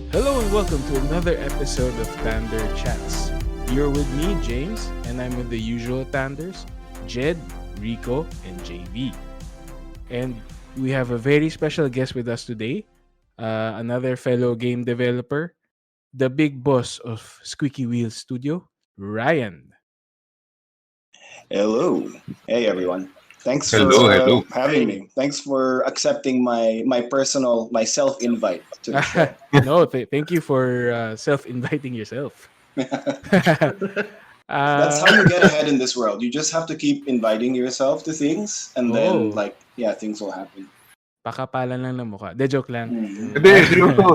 Hello and welcome to another episode of Tander Chats. You're with me, James, and I'm with the usual Tanders, Jed, Rico, and JV. And we have a very special guest with us today, another fellow game developer, the big boss of Squeaky Wheel Studio, Ryan. Hello. Hey everyone. Thanks for Hello, hello. having me. Thanks for accepting my self invite to the show. No, thank you for self-inviting yourself. That's how you get ahead in this world. You just have to keep inviting yourself to things, and then Oh. things will happen. Pakapalan lang ng mukha. De, joke lang. Mm. Hindi,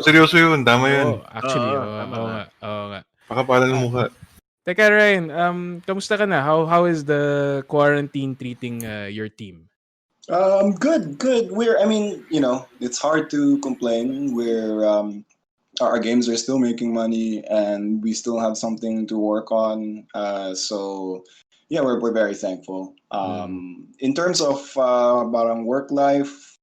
seryoso yun. Tama yan. Actually, tama oo nga. nga, oo nga. Pakapalan ng mukha. Teka, Ryan, kamusta ka na? How is the quarantine treating your team? Good. It's hard to complain. Our games are still making money, and we still have something to work on. We're very thankful. In terms of parang work life,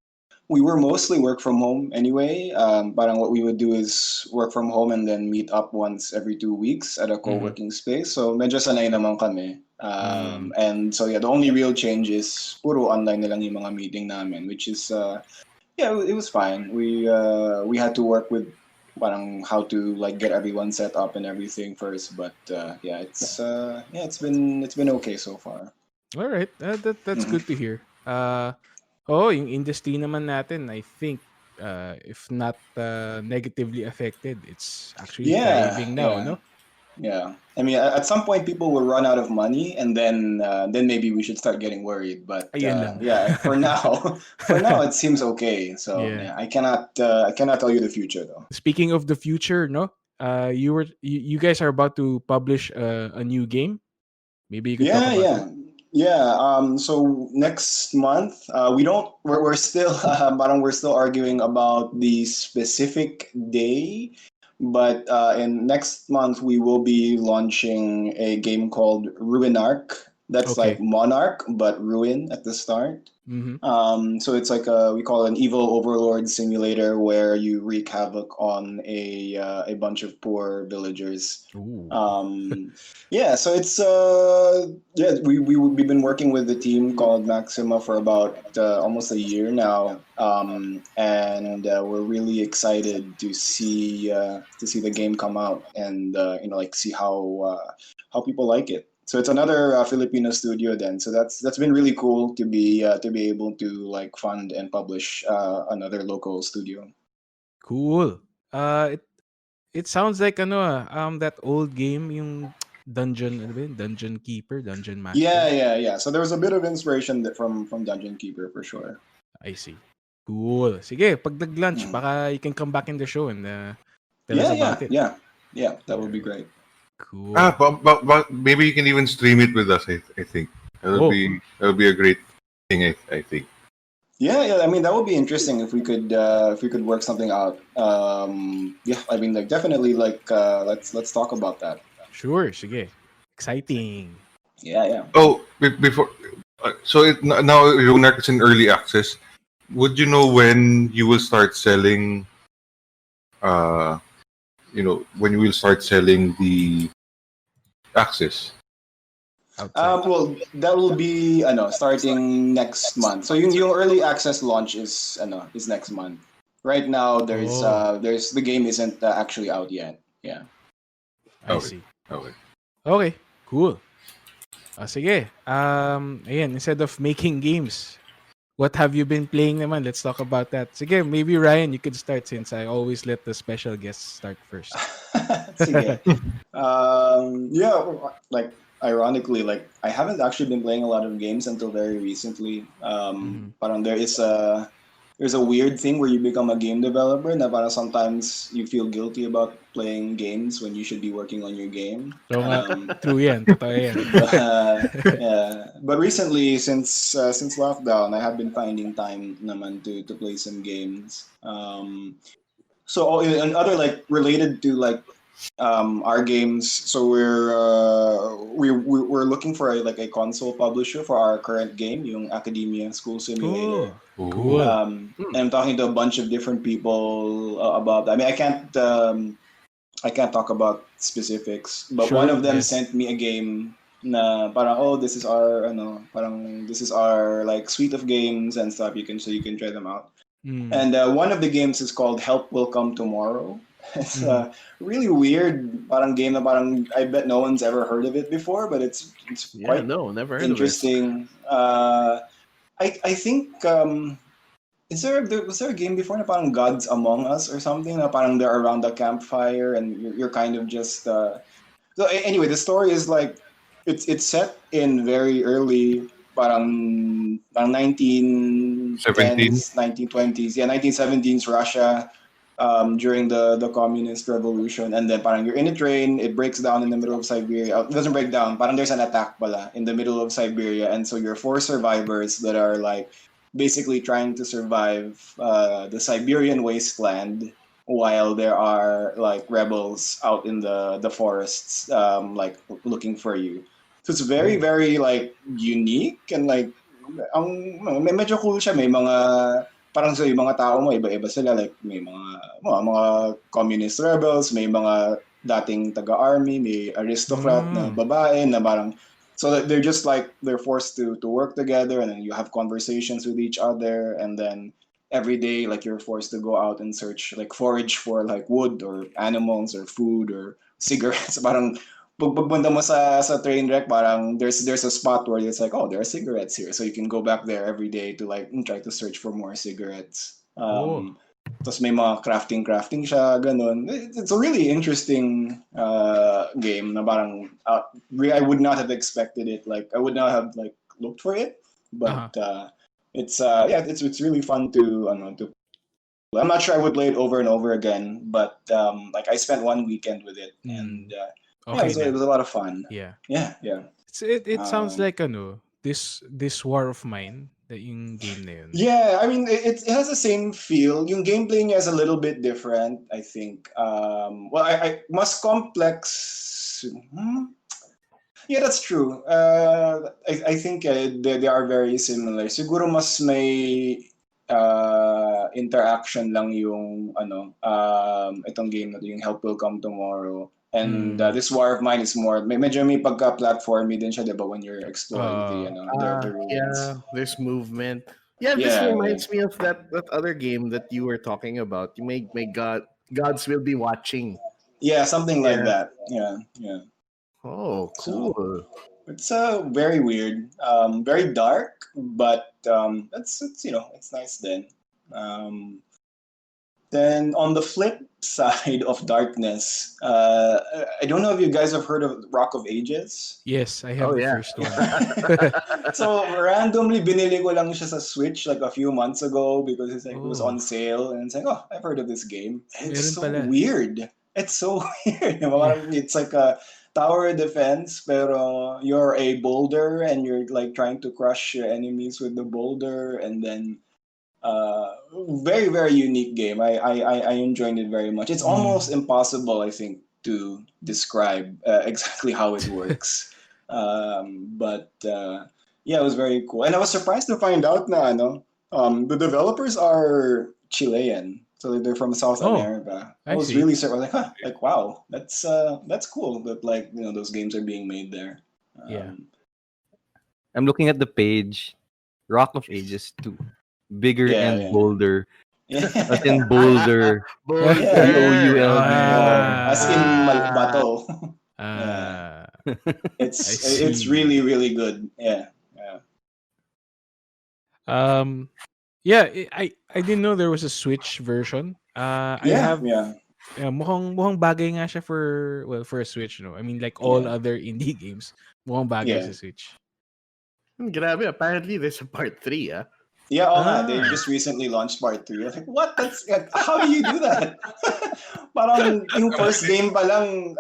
we were mostly work from home anyway. Parang what we would do is work from home and then meet up once every 2 weeks at a co-working space. So medyo sanay naman kami. And so the only real change is puro online na lang yung mga meeting namin, which is it was fine. We had to work with parang how to like get everyone set up and everything first, but it's been okay so far. All right, that's good to hear. Yung industry naman natin, I think, if not negatively affected, it's actually thriving now, no? Yeah, I mean, at some point people will run out of money, and then maybe we should start getting worried. But Ayan lang. for now, it seems okay. So I cannot tell you the future though. Speaking of the future, no, you guys are about to publish a new game. Maybe you could talk about it. So next month, we're still we're still arguing about the specific day, but in next month we will be launching a game called Ruinarch. That's Okay. like Monarch, but Ruin at the start. Mm-hmm. So it's like we call it an evil overlord simulator where you wreak havoc on a bunch of poor villagers. Ooh. So it's we've been working with the team called Maxima for about almost a year now, and we're really excited to see the game come out and see how people like it. So it's another Filipino studio then. So that's been really cool to be able to like fund and publish another local studio. Cool. It sounds like that old game, yung Dungeon Keeper, Dungeon Master. Yeah. So there was a bit of inspiration from Dungeon Keeper for sure. I see. Cool. Sige, pag nag-lunch, baka you can come back in the show and tell us about it. Yeah, that would be great. Cool. But maybe you can even stream it with us, I think. That would be a great thing, I think. Yeah. I mean, that would be interesting if we could work something out. I mean, like definitely, like let's talk about that. Sure, sige. Exciting. Yeah. Oh, before, now Runark is in early access. Would you know when you will start selling? When you will start selling the access? Outside. Well, that will be starting next month. So yung early access launch is next month. Right now, there's the game isn't actually out yet. Yeah. I Okay. see. Okay. Cool. Sige. Ayan, instead of making games, what have you been playing naman? Let's talk about that. Sige, maybe Ryan, you could start since I always let the special guests start first. Sige. Like ironically, like I haven't actually been playing a lot of games until very recently. Parang there's a weird thing where you become a game developer na parang sometimes you feel guilty about playing games when you should be working on your game. So, true yan. Totoo yan. But recently, since lockdown, I have been finding time naman to play some games. And other like related to like our games. So we're looking for a console publisher for our current game, yung Academia School Simulator. Oh, Oh. cool. And I'm talking to a bunch of different people about that. I mean, I can't talk about specifics, but one Sure, of them yes. sent me a game na parang this is our parang this is our like suite of games and stuff you can try them out. Mm. And one of the games is called Help Will Come Tomorrow. It's Mhm. a really weird parang game na parang I bet no one's ever heard of it before, but it's Yeah, quite no, never heard of it. interesting. I think was there a game before na parang Gods Among Us or something na parang they're around the campfire and you're kind of just so anyway the story is like it's set in very early parang 17? 1910s 1920s 1917s Russia during the communist revolution, and then parang you're in a train, it breaks down in the middle of Siberia. It doesn't break down, parang there's an attack pala in the middle of Siberia, and so you're four survivors that are like basically trying to survive the Siberian wasteland while there are like rebels out in the forests like looking for you. So it's very very like unique and like medyo cool siya, may mga parang sa mga tao mo iba-iba sila, like may mga communist rebels, may mga dating taga-army, may aristocrat na babae na parang so that they're just like they're forced to work together, and then you have conversations with each other, and then every day like you're forced to go out and search like forage for like wood or animals or food or cigarettes. Parang pagpunta mo sa train wreck, parang there's a spot where it's like, oh, there are cigarettes here, so you can go back there every day to like try to search for more cigarettes. Oh. Tapos may mga crafting siya, ganun. It's a really interesting game na parang I would not have expected it. Like I would not have like looked for it, but it's it's really fun to I'm not sure I would play it over and over again, but like I spent one weekend with it, and Okay it na. was a lot of fun. Yeah. Yeah. It sounds like this War of Mine, yung game na yun. Yeah, I mean it has the same feel. Yung gameplay niya is a little bit different, I think. Well, I mas complex. Yeah, that's true. I think they are very similar. Siguro mas may interaction lang yung itong game na to, yung Help Will Come Tomorrow. And this War of Mine is more, medyo may pagka-platformy din siya, diba, when you're exploring the ruins. Yeah, there's movement. Yeah, this reminds me of that other game that you were talking about. You may gods will be watching. Yeah, something like that. Yeah. Oh, cool. So, it's very weird, very dark, but it's it's nice then. Then on the flip side of darkness, I don't know if you guys have heard of Rock of Ages. Yes, I have the first one. So randomly binili ko lang siya sa Switch like a few months ago because it was on sale, and it's like, oh, I've heard of this game. It's so weird. It's so weird. It's like a tower defense, pero you're a boulder and you're like trying to crush your enemies with the boulder, and then very very unique game. I enjoyed it very much. It's almost impossible, I think, to describe exactly how it works. But yeah, it was very cool, and I was surprised to find out na the developers are Chilean, so they're from South America. I was really surprised, like wow, that's cool that like those games are being made there. I'm looking at the page, Rock of Ages 2. Bigger and bolder. As in boulder. Boulder. As in bato. It's really really good. Yeah. I didn't know there was a Switch version. Mukhang bagay nga siya for a Switch, no? I mean, like all other indie games, mukhang bagay sa Switch. Grabe, apparently there's a part 3, Yeah, they just recently launched part 3. I was like, what? How do you do that? Parang yung first game pa lang,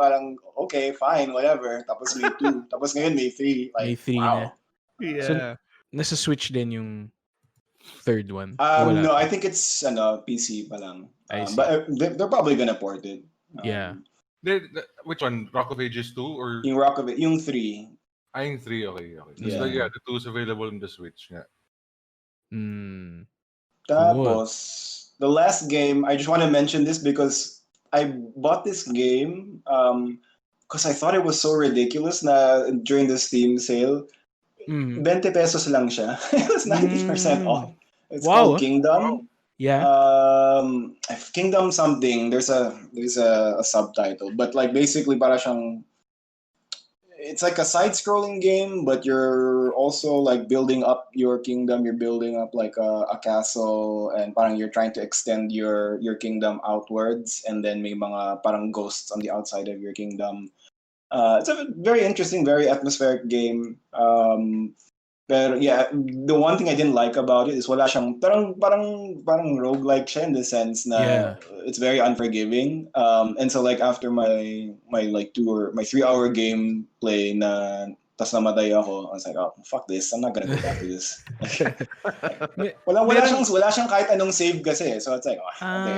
parang okay, fine, whatever. Tapos may 2. Tapos ngayon may 3. Like, may 3 wow. na. Yeah. So, nasa Switch din yung third one? No, I think it's PC pa lang. But they're probably gonna port it. Yeah. Which one? Rock of Ages 2 or Yung Rock of it, yung 3. Yung 3? Okay, okay. Yeah. So the 2 is available on the Switch. Yeah. Cool. Tapos, the last game, I just want to mention this because I bought this game because I thought it was so ridiculous na during the Steam sale, 20 pesos lang siya. It was 90% off. It's called Kingdom. Yeah. Kingdom something. There's a subtitle, but like basically para siyang, it's like a side-scrolling game, but you're also like building up your kingdom. You're building up like a castle, and parang you're trying to extend your kingdom outwards, and then may mga parang ghosts on the outside of your kingdom. It's a very interesting, very atmospheric game. But yeah, the one thing I didn't like about it is wala siyang parang roguelike siya in the sense na it's very unforgiving. And so like after my like 3-hour gameplay na tas namatay ako, I was like, oh fuck this, I'm not gonna go back to this. wala siyang kahit anong save kasi. So it's like, okay.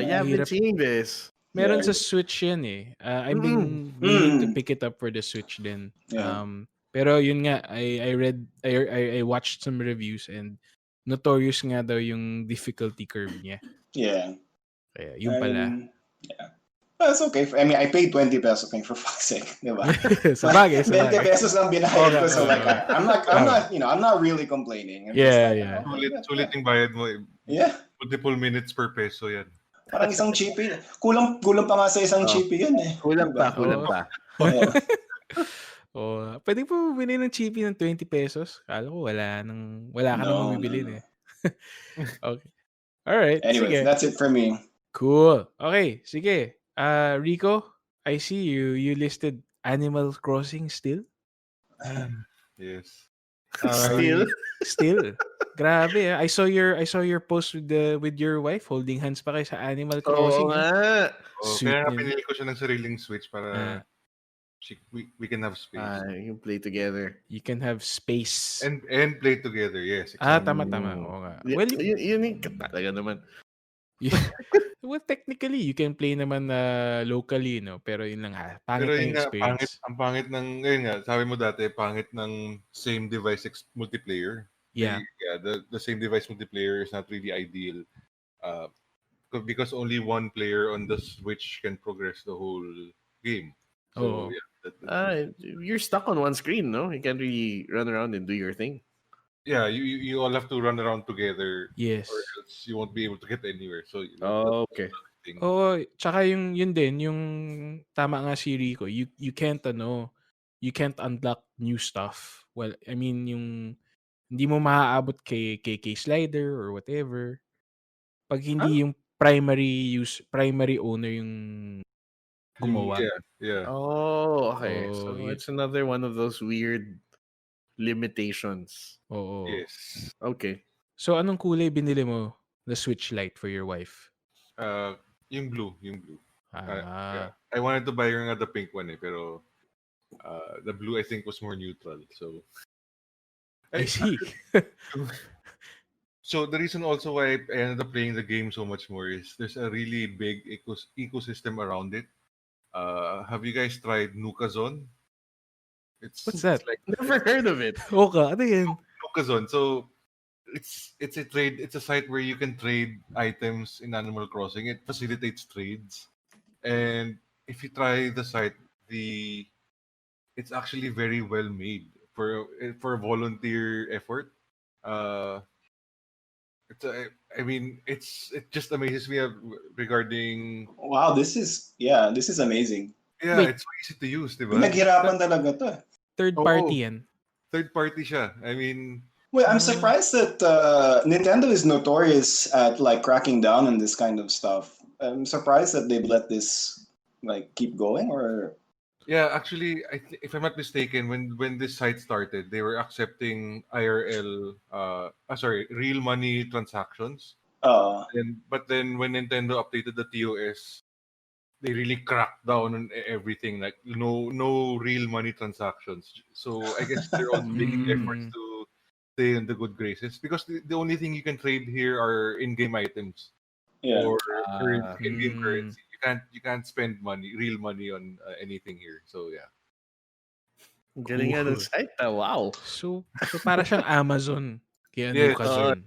Yeah, I've been seeing this. Meron sa Switch yan eh. I've been meaning to pick it up for the Switch din. Yeah. Pero yun nga, I watched some reviews and notorious nga daw yung difficulty curve niya. Yeah. Kaya yun pala. Yeah. That's okay. I mean, I paid 20 pesos for fuck's sake, diba? Sabagay. 20 pesos lang binayad ko, so like I'm not really complaining. Yeah. Sulit yung bayad mo. Yeah. Multiple minutes per peso yan. Parang isang chippy. Kulang pa nga sa isang chippy yan eh. Kulang pa. Pwede po bumili ng chippy ng 20 pesos. Kala ko wala ka nang bibili eh. Okay. Alright. Anyways, that's it for me. Cool. Okay, sige. Rico, I see you listed Animal Crossing still? Yes. Still. Grabe. I saw your post with your wife holding hands pa kayo sa Animal Crossing. Oo nga. Kaya nga pinili ko siya ng sariling Switch para we can have space. You can play together. You can have space. And play together, yes. Exactly. Tama. Oo nga. Well, unique talaga naman. Well, technically, you can play naman locally, no? Pero yun lang pangit Pero na yung experience. ang pangit ng, ngayon nga, sabi mo dati, pangit ng same device multiplayer. Yeah. The same device multiplayer is not really ideal. Because only one player on the Switch can progress the whole game. So, you're stuck on one screen, no? You can't really run around and do your thing. Yeah, you all have to run around together. Yes. Or else you won't be able to get anywhere. So, okay. Tsaka yun din, yung tama nga si Rico, you can't unlock new stuff. Well, I mean, yung hindi mo maaabot kay slider or whatever. Pag hindi yung primary owner yung gumawa. Yeah. Oh, okay. So it's another one of those weird limitations. Oo. Yes. Okay. So anong kulay binili mo the Switch Lite for your wife? Yung blue. Yeah. I wanted to buy the pink one pero the blue I think was more neutral. So I see. So the reason also why I ended up playing the game so much more is there's a really big ecosystem around it. Have you guys tried Nukazon? What's that? Never heard of it. Okay, ano yan? Nukazon. So it's a site where you can trade items in Animal Crossing. It facilitates trades, and if you try the site, it's actually very well made for volunteer effort. It just amazes me regarding. Wow, this is amazing. Yeah, Wait. it's so easy to use, diba? Naghirapan talaga to. Third party yan. Third party siya. I mean. Well, I'm surprised that Nintendo is notorious at like cracking down on this kind of stuff. I'm surprised that they've let this like keep going, or. Yeah, actually, if I'm not mistaken, when this site started, they were accepting IRL, real money transactions. But then when Nintendo updated the TOS, they really cracked down on everything. Like no real money transactions. So I guess they're all making efforts to stay in the good graces, because the only thing you can trade here are in-game items or in-game currency. you can't spend real money on anything here. So yeah. Galing nga ng site. Wow. So para siyang Amazon. Kaya Yes. Nukazon.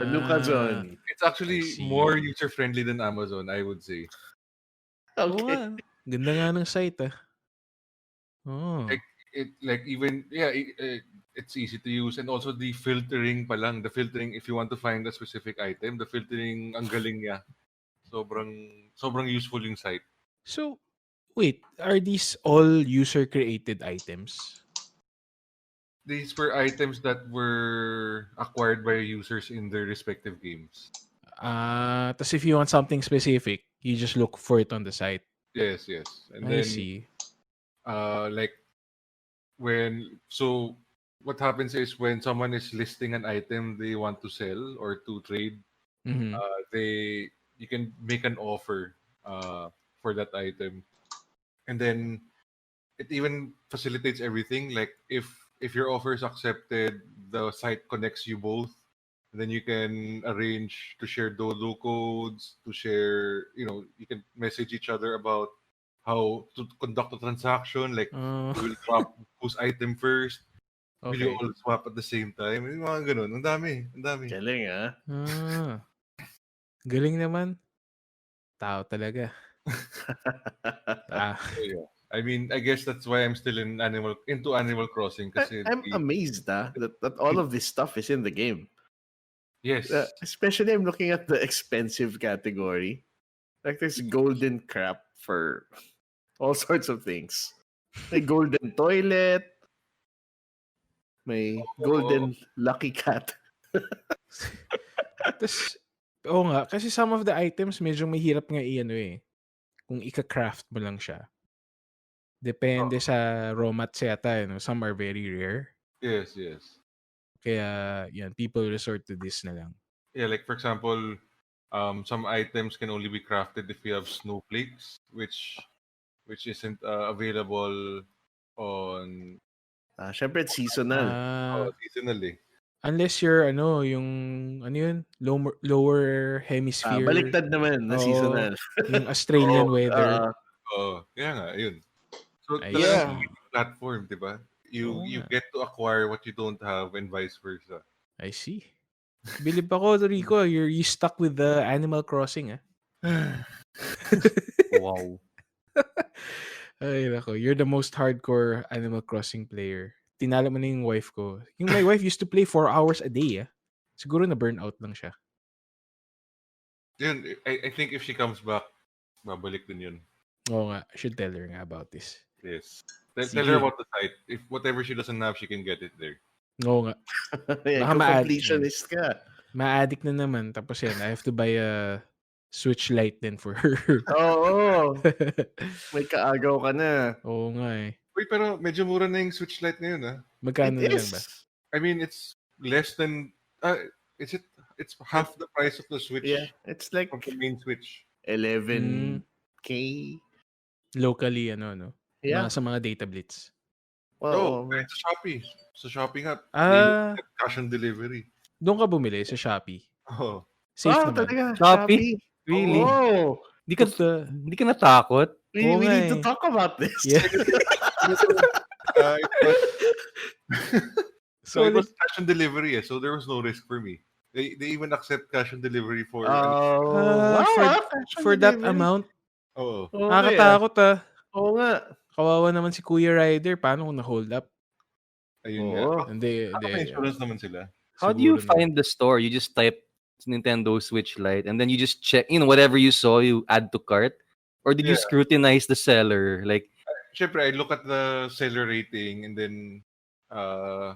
Nukazon. It's actually I see. more user friendly than Amazon, I would say. Oo Okay. nga. Ganda nga ng site Oh. It's easy to use, and also the filtering palang. The filtering, if you want to find a specific item, the filtering ang galing niya. Sobrang useful yung site. So, wait, are these all user-created items? These were items that were acquired by users in their respective games. Tapos if you want something specific, you just look for it on the site. Yes. And I then see. What happens is when someone is listing an item they want to sell or to trade, Mhm. you can make an offer for that item, and then it even facilitates everything. Like if your offer is accepted, the site connects you both, and then you can arrange to share dodo codes, to share, you can message each other about how to conduct a transaction, like you will drop whose item first. Will you Okay. all swap at the same time? Yung mga ganun. Ang dami. Galing Galing naman. Tao talaga. So, yeah. I mean, I guess that's why I'm still into Animal Crossing. I'm amazed that all of this stuff is in the game. Yes. Especially I'm looking at the expensive category. Like there's golden crap for all sorts of things. May golden toilet. May golden lucky cat. Tapos, oo nga, kasi some of the items medyo mahirap nga kung ika-craft mo lang siya. Depende sa raw mats yata, some are very rare. Yes. Kaya, yan, people resort to this na lang. Yeah, like for example, some items can only be crafted if you have snowflakes, which isn't available on... Syempre, it's seasonal. Seasonally. Unless you're, lower hemisphere. Baliktad naman na seasonal. Yung Australian weather. Kaya nga, yun. So, Yeah. platform, di ba? You get to acquire what you don't have and vice versa. I see. Bilib ako, Rico, you stuck with the Animal Crossing, Wow. Ay, nako. You're the most hardcore Animal Crossing player. Tinalo mo na yung wife ko. Yung my wife used to play 4 hours a day, Siguro na burnout lang siya. Yun, I think if she comes back, babalik din yun. Oo nga. I should tell her nga about this. Yes. Tell her about the site. If whatever she doesn't have, she can get it there. Oo nga. Baka completionist ka. Ma-addict na naman. Tapos yan, I have to buy a Switch Lite din for her. Oo. May kaagaw ka na. Oo nga Wait, pero medyo mura na yung Switch Lite ngayon, Magkano na lang ba? I mean, it's less than... It's half the price of the Switch. Yeah, it's like from the main Switch. 11K. Locally, Yeah. Sa mga data blitz. It's Shopee. Sa Shopee nga. Cash on delivery. Doon ka bumili sa Shopee. Oh. Safe naman. Talaga. Shopee? Really? Oh. Hindi ka natakot? We need to talk about this. Yeah. So it was cash on delivery, so there was no risk for me. They even accept cash on delivery for for that amount. Oo. Nakakatakot Oo nga. Kawawa naman si Kuya Ryder. Paano kung na-hold up? Ayun nga. Hindi. Insurance naman sila. How do you find the store? You just type Nintendo Switch Lite and then you just check, whatever you saw, you add to cart? Or did you scrutinize the seller? Like, syempre, I look at the seller rating and then I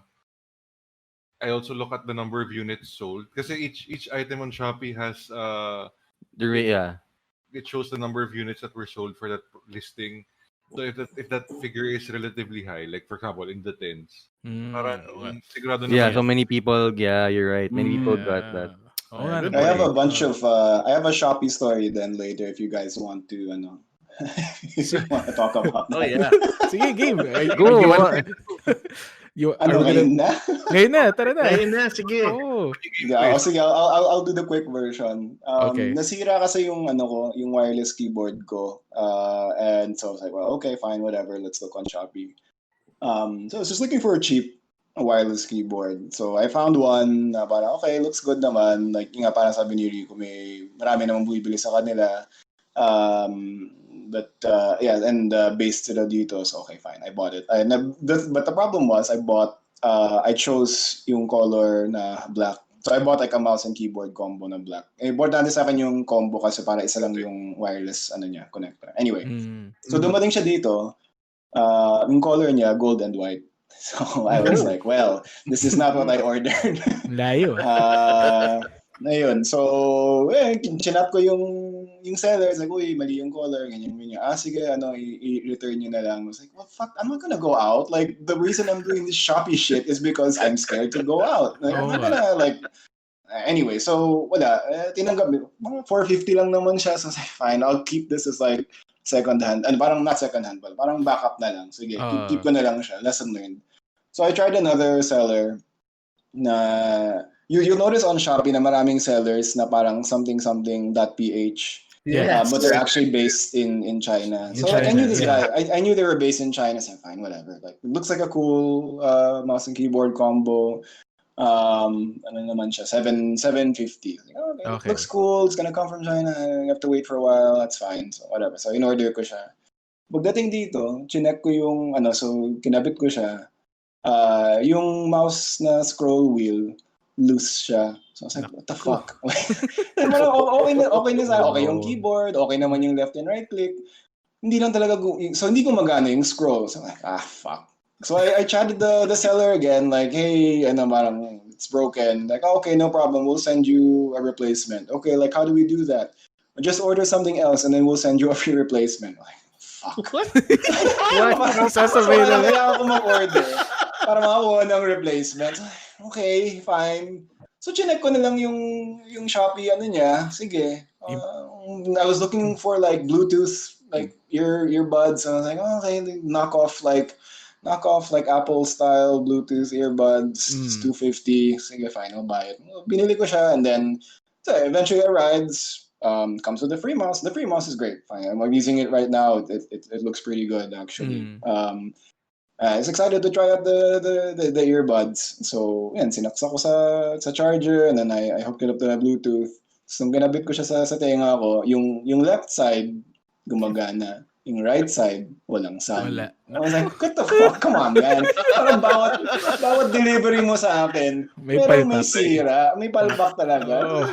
also look at the number of units sold. Kasi each item on Shopee has it shows the number of units that were sold for that listing. So if that figure is relatively high, like for example in the tens, parang sigurado na so many people, you're right. Many people got that. I have a bunch of I have a Shopee story then later if you guys want to if you want to talk about that. Sige, game. Go. Are we gonna... ngayon na? Ngayon na, tara na. Ayun na, sige. Oh. Sige, I'll do the quick version. Okay. Nasira kasi yung yung wireless keyboard ko. And so I was like, well, okay, fine, whatever. Let's look on Shopee. So I was just looking for a cheap wireless keyboard. So I found one na parang, okay, looks good naman. Like, yung nga parang sabi ni Rico, marami namang bumibili sa kanila. But yeah, and based sila dito, so okay, fine, I bought it. But the problem was, I chose yung color na black. So I bought like a mouse and keyboard combo na black. Importante sa akin yung combo kasi para isa lang yung wireless connector. Anyway, so dumating siya dito, yung color niya gold and white. So I was like, well, this is not what I ordered. Layo. Ayun. So, chinat ko yung seller. Like, uy, mali yung color. Ganyan. Sige, i-return nyo na lang. I was like, well, fuck, I'm not gonna go out. Like, the reason I'm doing this Shopee shit is because I'm scared to go out. Like, I'm not gonna, like... Anyway, so, wala. Tinanggap, mga 450 lang naman siya. So, I was like, fine, I'll keep this as like second hand. And parang not second hand, but parang backup na lang. Sige, keep ko na lang siya. Lesson learned. So, I tried another seller na... You'll notice on Shopee na maraming sellers na parang something.ph. Yes. But they're actually based in China. So China, I knew this guy. I knew they were based in China. So fine, whatever. Like, it looks like a cool mouse and keyboard combo. Ano naman siya? $750. Like, okay. It looks cool. It's gonna come from China. You have to wait for a while. That's fine. So whatever. So in-order ko siya. Pagdating dito, chinek ko yung so kinabit ko siya. Yung mouse na scroll wheel, loose siya. So I was like, what the fuck? okay na sa okay yung keyboard, okay naman yung left and right click. Hindi lang talaga, so hindi gumagana yung scroll. So I'm like, fuck. So I chatted the seller again, like, hey, parang it's broken. Like, okay, no problem. We'll send you a replacement. Okay, like, how do we do that? Just order something else and then we'll send you a free replacement. Like, fuck. What? Sasabihin na. Kailangan ko mag-order para makakuha ng replacement. Okay, fine. So, chinek ko na lang yung Shopee, niya. Sige. I was looking for, like, Bluetooth, like, earbuds. And I was like, okay, knock off, like, Apple-style Bluetooth earbuds. It's $250. Sige, fine, I'll buy it. Binili ko siya, and then, so eventually arrives. Comes with the free mouse. The free mouse is great. Fine. I'm using it right now. It looks pretty good, actually. I was excited to try out the earbuds. So, yan, sinaksa ko sa charger, and then I hooked it up to the Bluetooth. So, nung ginabit ko siya sa tenga ko, yung left side, gumagana. Yung right side, walang sound. Wala. I was like, what the fuck? Come on, man. Parang bawat delivery mo sa akin, may sira, may palpak talaga.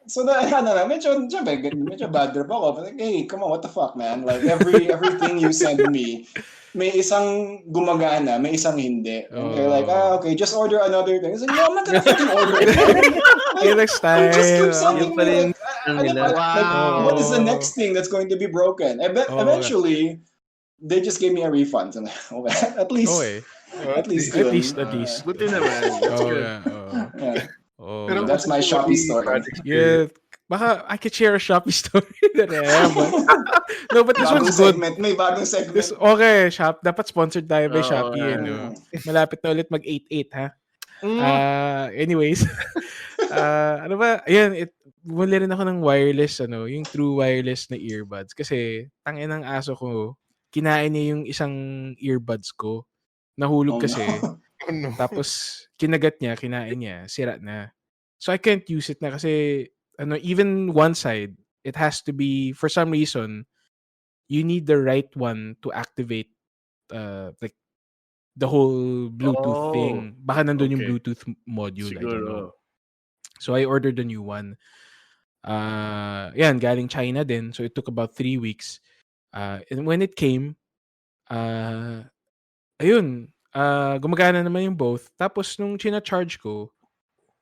So, medyo bad trip ako. Like, hey, come on, what the fuck, man? Like, everything you send me, may isang gumagana, may isang hindi. And they're like, okay, just order another thing. I was like, no, I'm not gonna fucking order it. Next time. Just keep sending me. Wow. What is the next thing that's going to be broken? Eventually, they just gave me a refund. So, okay, at least. At least. Buti naman. Yeah. That's my Shopee story. Yeah. Baka I could share a Shopee story that I have. No, but this one's good. May bagong segment. Okay, dapat sponsored tayo by Shopee. Malapit na ulit mag-88, ha? Anyways. Ano ba? Ayan, bumili rin ako ng wireless, yung true wireless na earbuds. Kasi, tangin ng aso ko, kinain niya yung isang earbuds ko. Nahulog kasi. No. Tapos, kinagat niya, kinain niya, sira na. So, I can't use it na kasi, even one side, it has to be, for some reason, you need the right one to activate, like, the whole Bluetooth thing. Baka nandun yung Bluetooth module. Siguro. I don't know. So, I ordered a new one. Yan, galing China din. So, it took about 3 weeks. And when it came, gumagana naman yung both. Tapos, nung china-charge ko,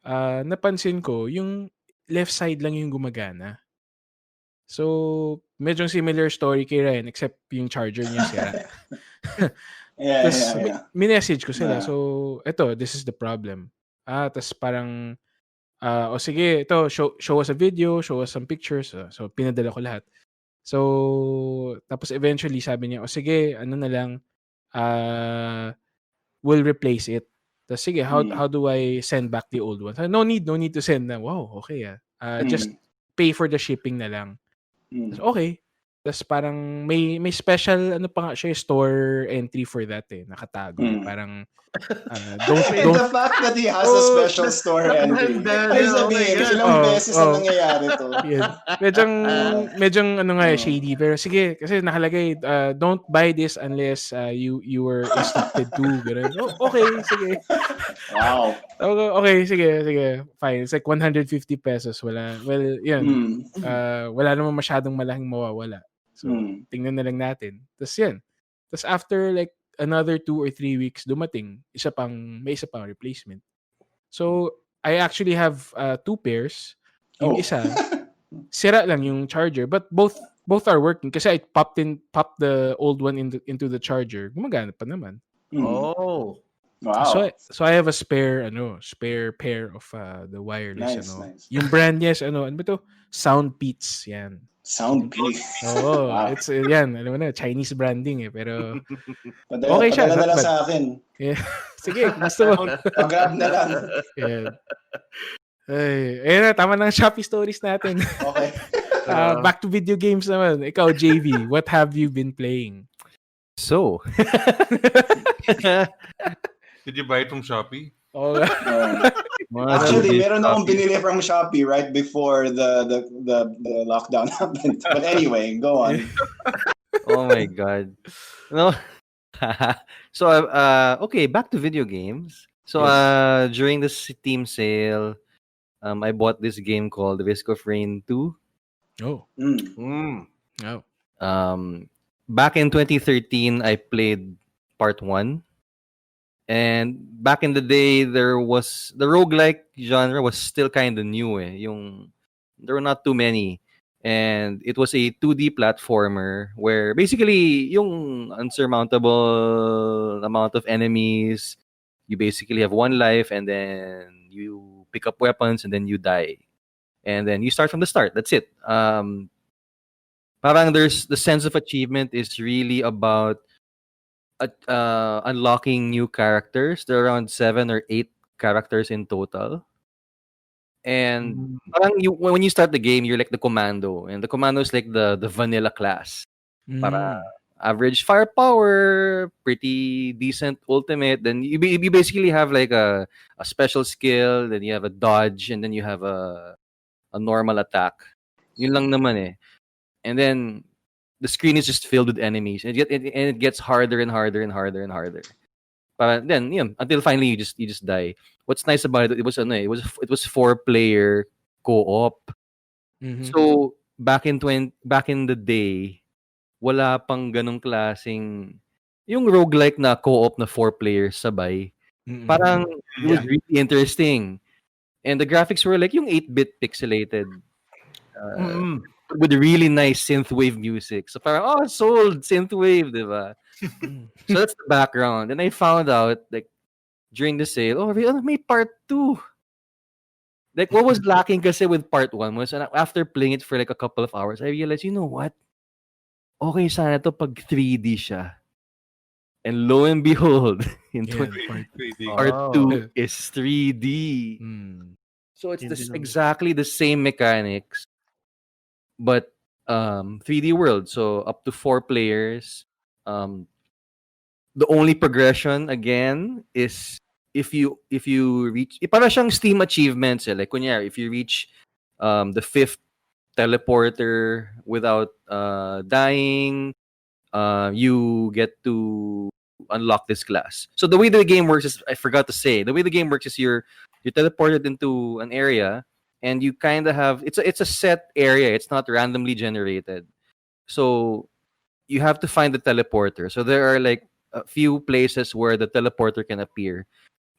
napansin ko, yung left side lang yung gumagana. So, medyo similar story kay Ryan, except yung charger niya sira. Minessage ko sila. So, this is the problem. Tapos parang, sige, ito, show us a video, show us some pictures. So, pinadala ko lahat. So, tapos eventually, sabi niya, sige, na lang, will replace it. Tapos, sige, Mm. how do I send back the old one? No need to send na. Wow, okay just Mm. pay for the shipping na lang. Mm. Tapos, okay. Tapos parang may special ano pa nga siya, store entry for that nakatago. Mm. Parang And don't the fact that he has a special store entry. Ay Oh my sabihin, kasi God. ilang beses na nangyayari to. Yan. Medyong ano nga shady, pero sige kasi nakalagay don't buy this unless you were instructed to. Ganun. Oh, okay, sige. Wow. Okay, sige. Fine. It's like 150 pesos. Yan. Wala naman masyadong malaking mawawala. So, tingnan na lang natin. Tapos yan. Tapos after like another 2 or 3 weeks, dumating, may isa pang replacement. So, I actually have 2 pairs. Yung isa, sira lang yung charger, but both are working kasi I popped the old one into the charger. Gumagana pa naman. Oh. Wow. So I have a spare pair of the wireless. Nice. Yung brand niya is ano ba to? Soundbeats yan. Soundbeats. Oo, Wow. it's yan, alam mo na, Chinese branding pero Okay siya. Padala na lang bad. sa akin. Yeah. Sige, gusto mo. Pag-grab na lang. Yeah. Ayun na, tama ng Shopee stories natin. Okay. Back to video games naman. Ikaw, JV, what have you been playing? So, Did you buy it from Shopee? Oh, Actually, meron akong binili from Shopee right before the lockdown happened. But anyway, go on. oh my God. No. So, okay, back to video games. So, during the Steam sale, I bought this game called Risk of Rain 2. Oh. Oh. Back in 2013, I played part 1. And back in the day, the roguelike genre was still kind of new. There were not too many. And it was a 2D platformer where basically yung unsurmountable amount of enemies, you basically have one life and then you pick up weapons and then you die. And then you start from the start. That's it. Parang there's the sense of achievement is really about unlocking new characters. There are around 7 or 8 characters in total. And parang when you start the game, you're like the commando. And the commando is like the vanilla class. Para average firepower, pretty decent ultimate. Then you basically have like a special skill. Then you have a dodge. And then you have a normal attack. Yun lang naman eh. And then the screen is just filled with enemies, and it gets harder and harder and harder and harder. But then, until finally you just die. What's nice about it? It was 4-player co-op. Mm-hmm. So back in the day, wala pang ganong klaseng yung roguelike na co-op na 4 players sabay. Mm-hmm. Parang it was really interesting, and the graphics were like yung 8-bit pixelated. With really nice synthwave music. So parang, sold synthwave, diba? So that's the background. And I found out, like, during the sale, may part 2. Like, what was lacking kasi with part 1 was, after playing it for like a couple of hours, I realized, you know what? Okay sana to pag 3D siya. And lo and behold, part 2 is 3D. So it's exactly the same mechanics, but 3D world. So up to 4 players. The only progression again is if you reach, para siyang Steam achievements. Like kunyari, if you reach the 5th teleporter without dying, you get to unlock this class. So the way the game works is, I forgot to say, the way the game works is you're teleported into an area, and you kind of have, it's a set area. It's not randomly generated. So you have to find the teleporter. So there are like a few places where the teleporter can appear.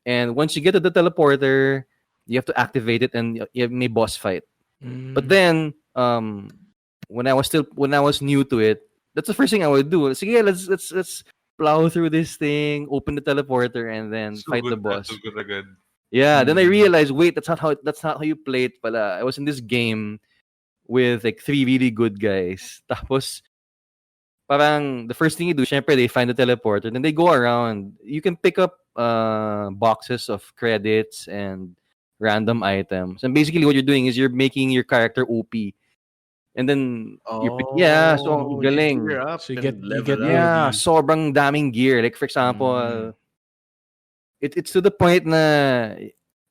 And once you get to the teleporter, you have to activate it, and you have a boss fight. But then, when I was new to it, that's the first thing I would do. So yeah, let's plow through this thing, open the teleporter, and then fight the boss. So good. Yeah, then I realized, wait, that's not how you play it pala. I was in this game with like 3 really good guys. Tapos, parang the first thing you do, syempre, they find the teleporter, then they go around. You can pick up boxes of credits and random items. And basically, what you're doing is you're making your character OP, and then so ang Oh, you galing. gear up So you and get level up. Yeah, ready. sobrang daming gear. Like for example, it's to the point na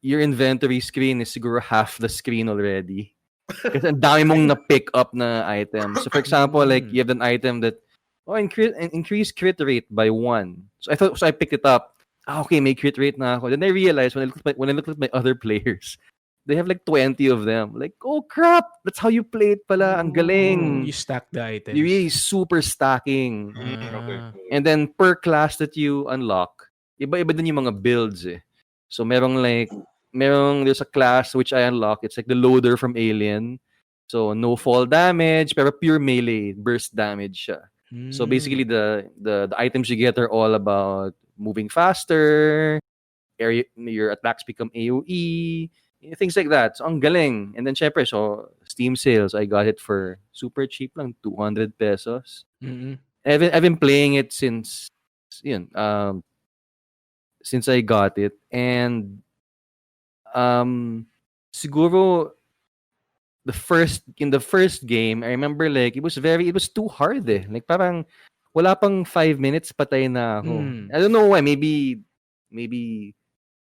your inventory screen is siguro half the screen already. Kasi ang dami mong na-pick up na items. So for example, like you have an item that increase crit rate by 1. So I picked it up. Okay, may crit rate na ako. Then I realized when I looked at my other players, they have like 20 of them. Like, oh crap, that's how you play it pala. Ang galing. You stack the items. You really super stacking. Okay. And then per class that you unlock, iba-iba din yung mga builds eh. So there's a class which I unlock. It's like the loader from Alien. So no fall damage, pero pure melee burst damage siya. So basically the items you get are all about moving faster, your attacks become AoE, things like that. So ang galing. And then syempre, so Steam sales, I got it for super cheap lang, 200 pesos. I've been playing it since since I got it. And siguro in the first game, I remember like it was too hard eh. Like parang wala pang 5 minutes patay na ako. I don't know why, maybe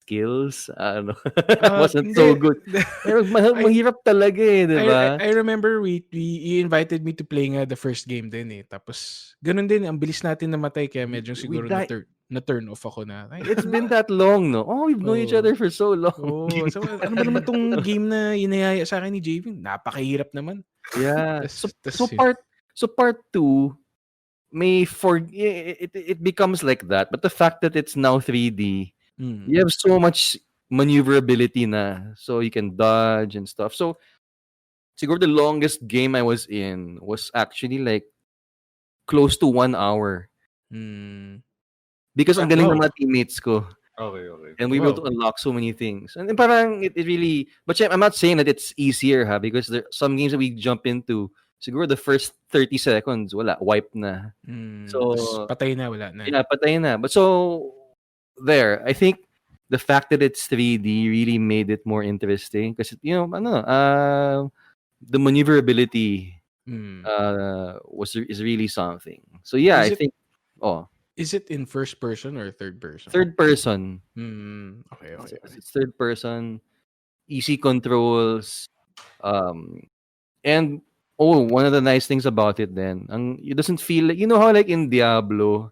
skills, I don't know. Wasn't so good. Pero mahirap talaga eh, di ba? I remember you invited me to play nga the first game din eh. Tapos ganun din, ang bilis natin namatay kaya medyo siguro na turn off ako na. It's been that long, no? Oh, we've known each other for so long. Oh, so ano ba naman tong game na inayaya sa akin ni JV? Napakahirap naman. Yeah. So part 2 it becomes like that, but the fact that it's now 3D, you have so much maneuverability na, so you can dodge and stuff. So siguro the longest game I was in was actually like close to 1 hour. Because ang galing ng mga teammates ko. Okay. And we were able to unlock so many things. And parang it really, but I'm not saying that it's easier because there some games that we jump into, siguro the first 30 seconds, wala, wipe na. So patay na, wala na. Yeah, patay na. But so there, I think the fact that it's 3D really made it more interesting because the maneuverability is really something. So yeah, I think is it in first person or third person? Third person. Okay. It's third person, easy controls, and one of the nice things about it then, it doesn't feel like, how like in Diablo,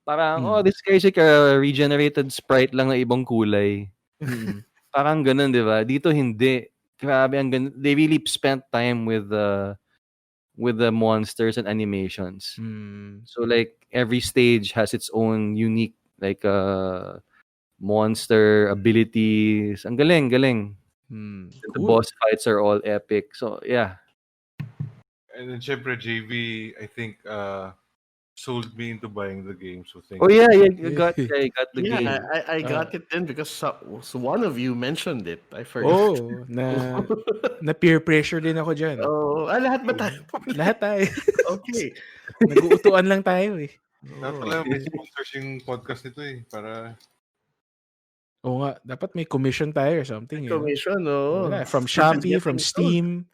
parang this guy's like a regenerated sprite lang na ibang kulay. Parang ganun, di ba? Dito hindi. Grabe, they really spent time with the monsters and animations. So like every stage has its own unique like monster abilities. Ang galing. The boss fights are all epic. So yeah. And then syempre JV, I think sold me into buying the game. So thank you. I got the game. I got it then because one of you mentioned it. I forgot. Oh, na peer pressure din ako dyan. Oh, lahat ba tayo? Lahat tayo. Okay. Nag-uutuan lang tayo eh. Pala, may sponsors yung podcast nito eh. Para... Oo nga, dapat may commission tayo or something. Commission, no? From Shopee, from Steam,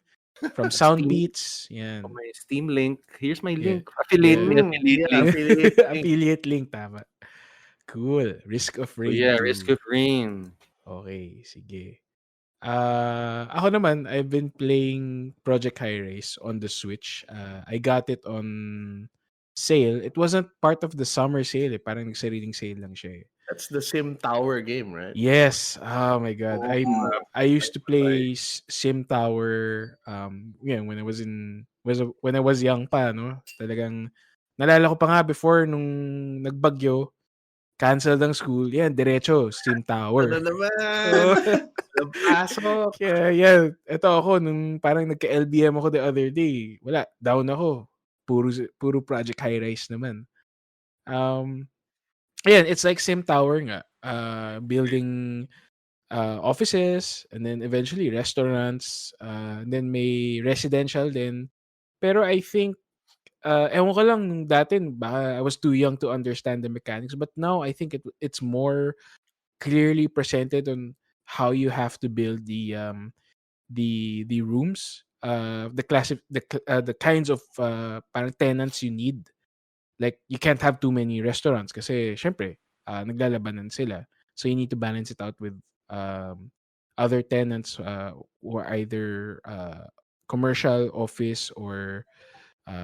from Soundbeats. Yan. My Steam link. Here's my link. Affiliate link. Affiliate link, tama. Cool. Risk of Rain. Risk of Rain. Okay, sige. Ako naman, I've been playing Project High Race on the Switch. I got it on sale. It wasn't part of the summer sale eh. Parang nagsariling sale lang siya eh. That's the Sim Tower game, right? Yes. Oh my God. I used to play Sim Tower when I was young pa, no? Talagang nalala ko pa nga before nung nagbagyo, cancel ng school. Yan, diretso, Sim Tower. Ano naman? Pasok. Yeah. Ito ako, nung parang nagka-LBM ako the other day, wala, down ako. Puro Project High Rise naman. Ayan, it's like Sim Tower nga. Building offices, and then eventually restaurants, and then may residential din. Pero I think ewan ko lang nung dati, baka I was too young to understand the mechanics, but now I think it's more clearly presented on how you have to build the rooms, the kinds of parang tenants you need. Like you can't have too many restaurants kasi syempre naglalabanan sila. So you need to balance it out with other tenants who are either commercial, office, or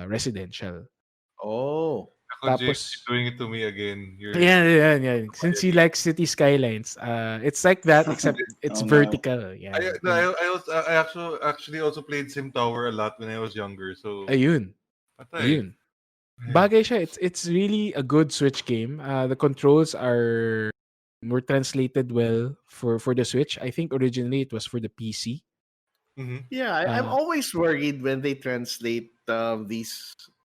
residential. Oh. Ako, James, Tapos, you're doing it to me again. yeah. Since you like city skylines, it's like that except it's Oh, no. vertical. Yeah. I actually also played Sim Tower a lot when I was younger. So, Ayun. patay. Ayun. Bagay siya. It's really a good Switch game. The controls were translated well for the Switch. I think originally it was for the PC. Mhm. Yeah, I'm Uh, always worried when they translate these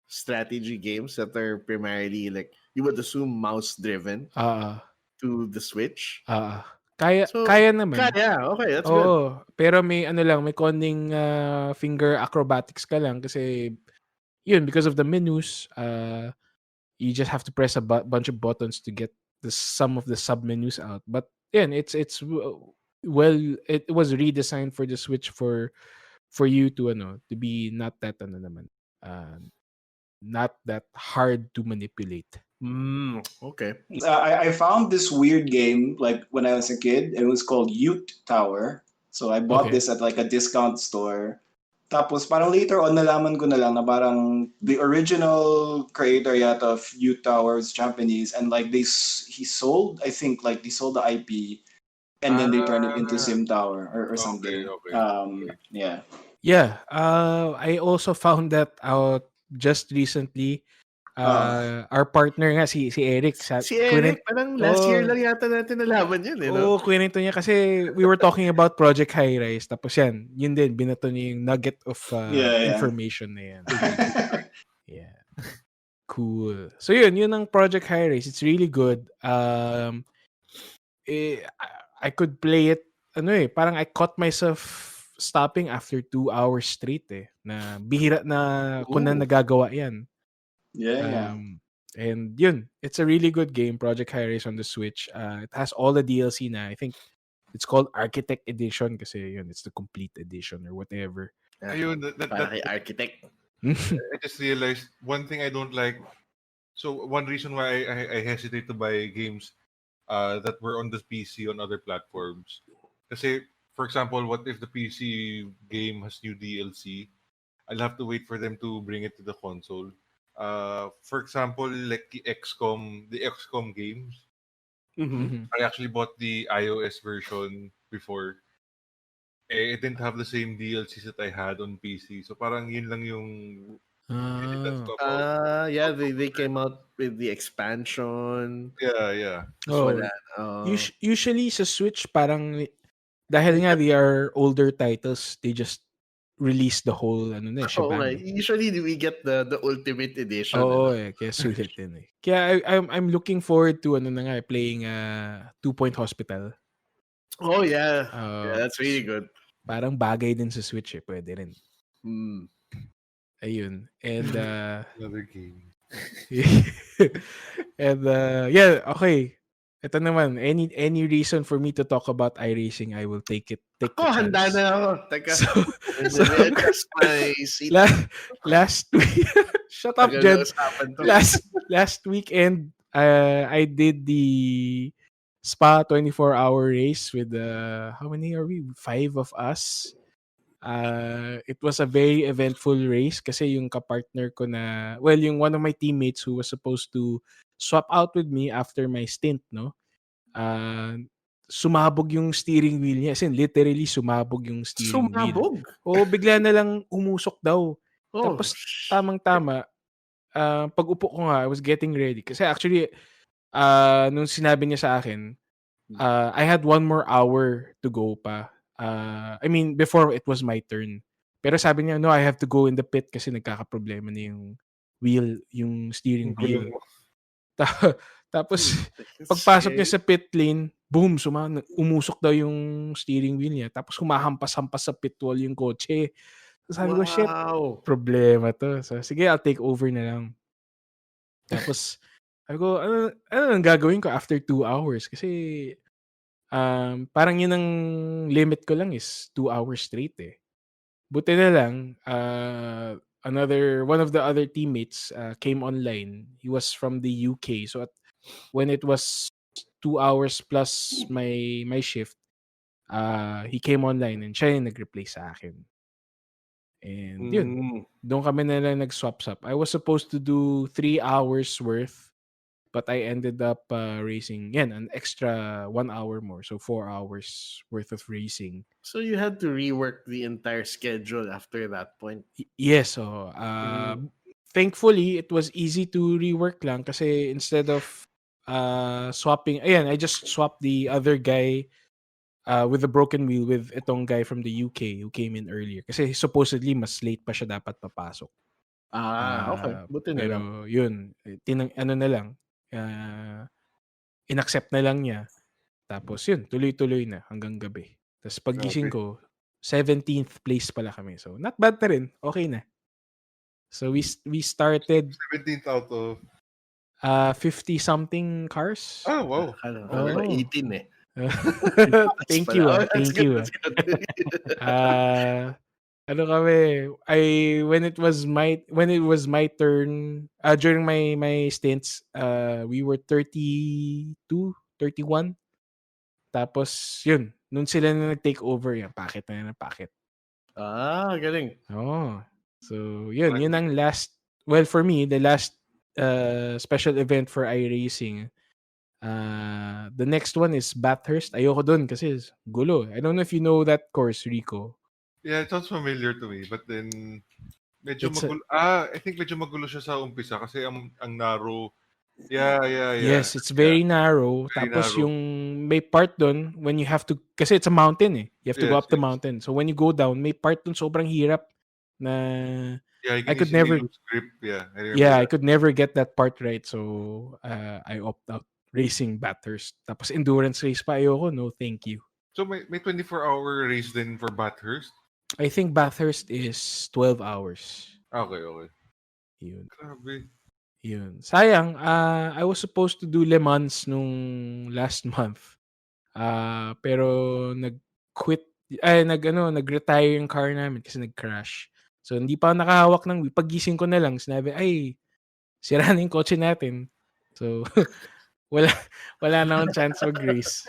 strategy games that are primarily like you would assume mouse driven uh, to the Switch. kaya So kaya naman. okay, that's good. Oo, pero may may konting finger acrobatics ka lang kasi yun because of the menus, you just have to press a bunch of buttons to get some of the sub menus out. But yeah, well, it was redesigned for the Switch for you to be not that uh, not that hard to manipulate. Okay. I found this weird game like when I was a kid. It was called Ute Tower. So I bought Okay. this at like a discount store. Tapos parang later on nalaman ko na lang na parang the original creator yata of Ute Tower is Japanese, and like he sold, I think like they sold the IP and then they turned it into Ah, Sim Tower or okay. something. Yeah. Yeah, I also found that out just recently. Our partner nga si Eric Si Eric, parang last year lang yata natin nalaman yun, no? kwento niya kasi we were talking about Project High Rise tapos yun din binato niya yung nugget of Yeah. information na yan. Yeah. Cool. So yun ang Project High Rise. It's really good. I could play it parang I caught myself stopping after 2 hours straight na bihira na ko na nagagawa yan. Yeah. And yun, it's a really good game, Project High Rise on the Switch. It has all the DLC na. I think it's called Architect Edition kasi yun, it's the complete edition or whatever. Ayun, Para kay Architect. I just realized one thing I don't like. So one reason why I hesitate to buy games that were on the PC on other platforms. Kasi, for example, what if the PC game has new DLC? I'll have to wait for them to bring it to the console. For example, like the XCOM games. I actually bought the iOS version before. It didn't have the same DLCs that I had on PC. So parang yun lang yung hesitant ko about. Yeah, they came out with the expansion. Yeah. So wala. Usually sa Switch parang dahil nga they are older titles, they just release the whole shebang. Usually we get the ultimate edition. Kaya sulit din Kaya I'm looking forward to playing Two Point Hospital. Oh yeah. Yeah, that's really good. Parang bagay din sa Switch pwede rin. Ayun. And Another game. and yeah, okay. Ito naman, any reason for me to talk about iRacing, I will take it. Take the chance. Handa na ako. Teka. So adjust my seat. Last week, shut up, Jed. Last weekend, I did the Spa 24-hour race with how many are we? 5 of us. It was a very eventful race kasi yung kapartner ko yung one of my teammates who was supposed to swap out with me after my stint, sumabog yung steering wheel niya. As in, literally sumabog yung steering wheel. Bigla na lang umusok daw. Tapos, tamang-tama, pag upo ko nga, I was getting ready. Kasi actually, nung sinabi niya sa akin, I had 1 more hour to go pa. I mean, before it was my turn. Pero sabi niya, no, I have to go in the pit kasi nagkakaproblema na yung wheel, yung steering wheel. Tapos, pagpasok niya sa pit lane, boom, umusok daw yung steering wheel niya. Tapos, humahampas-hampas sa pit wall yung kotse. Sabi ko, shit, Wow. problema to. So, sige, I'll take over na lang. Tapos, sabi ko, ano ang gagawin ko after 2 hours? Kasi, parang yun ang limit ko lang is 2 hours straight eh. Buti na lang, one of the other teammates came online. He was from the UK. So, when it was 2 hours plus my shift, he came online and siya yung nag-reply sa akin. And yun, doon kami na lang nag-swap-swap. I was supposed to do 3 hours worth, but I ended up racing, an extra 1 hour more. So 4 hours worth of racing. So you had to rework the entire schedule after that point. Yes. So, thankfully, it was easy to rework lang kasi instead of swapping, I just swapped the other guy with the broken wheel with itong guy from the UK who came in earlier. Kasi supposedly, mas late pa siya dapat papasok. Okay. Buti na lang. Pero yun, ano na lang, inaccept na lang niya. Tapos yun, tuloy-tuloy na hanggang gabi. Tapos paggising ko, 17th place pala kami. So, not bad na rin. Okay na. So, we started 17th out of 50-something cars. Oh, wow. Ano, 18 eh. Thank you. Thank you. Ano kami, when it was my turn, during my stints, we were 32, 31. Tapos yun, nung sila na nag-take over, pakit na pakit. Galing. Oh. So, yun ang last, well, for me, the last special event for iRacing. The next one is Bathurst. Ayoko dun kasi gulo. I don't know if you know that course, Rico. Yeah, it sounds familiar to me, but then medyo magulo. I think medyo magulo siya sa umpisa kasi ang narrow. Yeah. Yes, it's very narrow. Very Tapos narrow. yung may part dun when you have to, kasi it's a mountain eh. You have to go up the Yes. mountain. So when you go down, may part dun sobrang hirap na Yeah, I could never lose grip. Yeah, I could never get that part right. So I opt out racing Bathurst. Tapos endurance race pa, ayoko, no thank you. So may 24-hour race din for Bathurst? I think Bathurst is 12 hours. Okay. Yun. Grabe. Yun. Sayang, I was supposed to do Le Mans nung last month. Pero nag-quit, nag-retire yung car namin kasi nag-crash. So, hindi pa ako nakahawak ng, paggising ko na lang, sinabi, sira na yung kotse natin. So, wala na akong chance mag-race.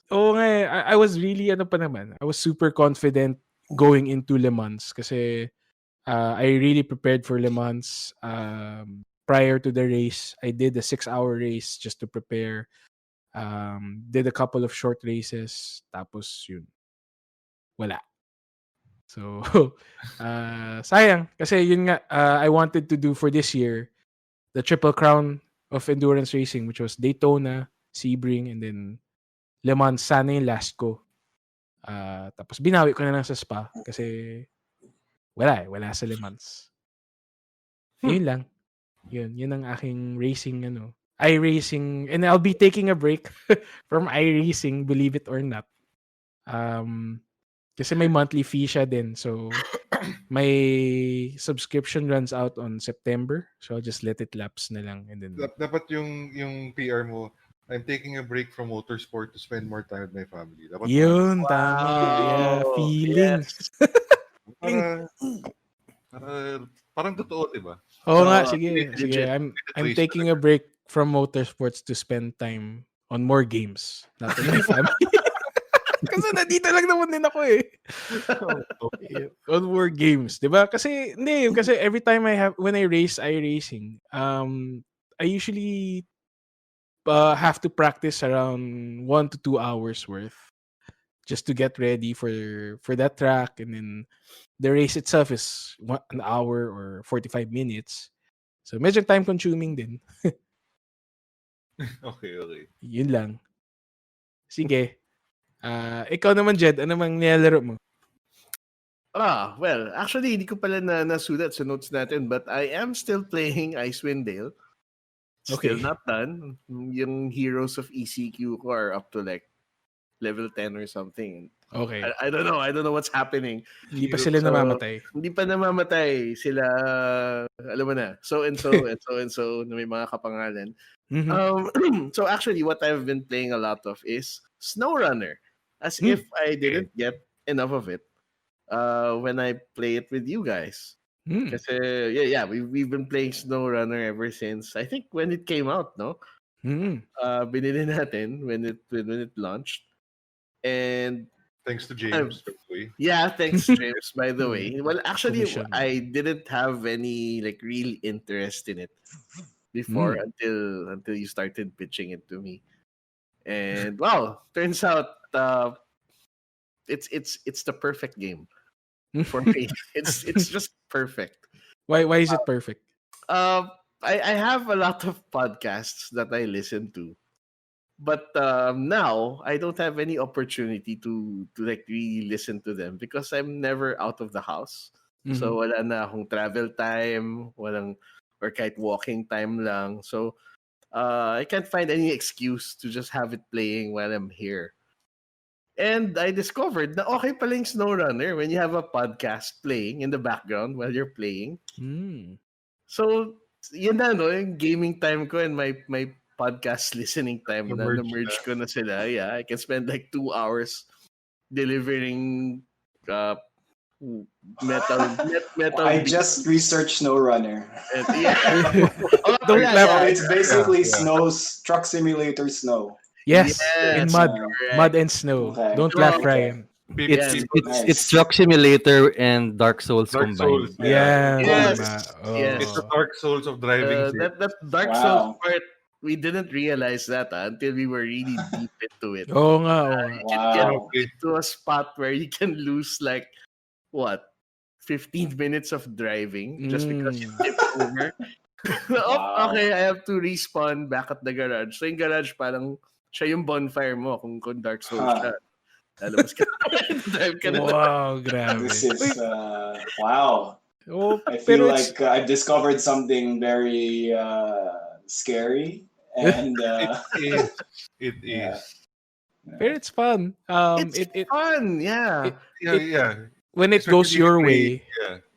So, I was really, I was super confident going into Le Mans kasi I really prepared for Le Mans. Prior to the race, I did a 6-hour race just to prepare. Did a couple of short races. Tapos yun, wala. So, sayang. Kasi yun nga, I wanted to do for this year, the Triple Crown of Endurance Racing, which was Daytona, Sebring, and then Le Mans. Sana yung last ko. Tapos binawi ko na lang sa Spa kasi wala sa Le Mans. Yun lang. Yun ang aking racing, iRacing, and I'll be taking a break from iRacing, believe it or not. Kasi may monthly fee siya din. So, my subscription runs out on September. So, I'll just let it lapse na lang. And then, Dapat yung PR mo, I'm taking a break from motorsport to spend more time with my family. Dapat yun, tama. Yeah, feelings. Yes. Parang totoo, diba? Oo nga, sige. I'm taking a break from motorsports to spend time on more games. Not with my family. Kasi nandito lang naman din ako eh. On more games, 'di ba? Kasi every time when I race iRacing, I usually have to practice around 1 to 2 hours worth just to get ready for that track, and then the race itself is 1 hour or 45 minutes. So medyo time consuming din. Okay. Yun lang. Sige. Ikaw naman, Jed, ano mang nilalaro mo? Well, actually, hindi ko pala nasulat sa notes natin, but I am still playing Icewind Dale. Still not done. Yung heroes of ECQ ko are up to like level 10 or something. Okay. I don't know. I don't know what's happening. Hindi pa sila So, namamatay. Hindi pa namamatay sila. Alam mo na. So and so and so and so na may mga kapangalan. So actually, what I've been playing a lot of is SnowRunner, as if I didn't get enough of it when I play it with you guys. Kasi we've been playing SnowRunner ever since I think when it came out, no? Binili natin when it launched, and thanks to James. Thanks James. By the way, well, actually, Commission. I didn't have any like real interest in it before until you started pitching it to me, and wow, turns out it's the perfect game for me. It's just perfect. Why is it perfect? I have a lot of podcasts that I listen to, but now I don't have any opportunity to like really listen to them because I'm never out of the house. So wala na akong travel time, or kahit walking time lang. So I can't find any excuse to just have it playing while I'm here. And I discovered na okay pala yung SnowRunner when you have a podcast playing in the background while you're playing. So yun na, no, yung gaming time ko and my podcast listening time na merge ko na sila. Yeah, I can spend like 2 hours delivering metal. I just researched SnowRunner. Don't laugh. It's basically truck simulator snow. Yes, in mud and snow. Okay. Don't laugh, Ryan. It's Truck Simulator and Dark Souls combined. Yes. It's the Dark Souls of driving. That Dark Souls part, we didn't realize that until we were really deep into it. Oo nga. You can get to a spot where you can lose like 15 minutes of driving just because you tipped over. Okay, I have to respawn back at the garage. So yung garage parang siya yung bonfire mo kung Dark Souls siya. Wow, grabe. This is wow. I feel like I've discovered something very scary, and it is. But it's fun. It's fun, yeah. When it goes your way.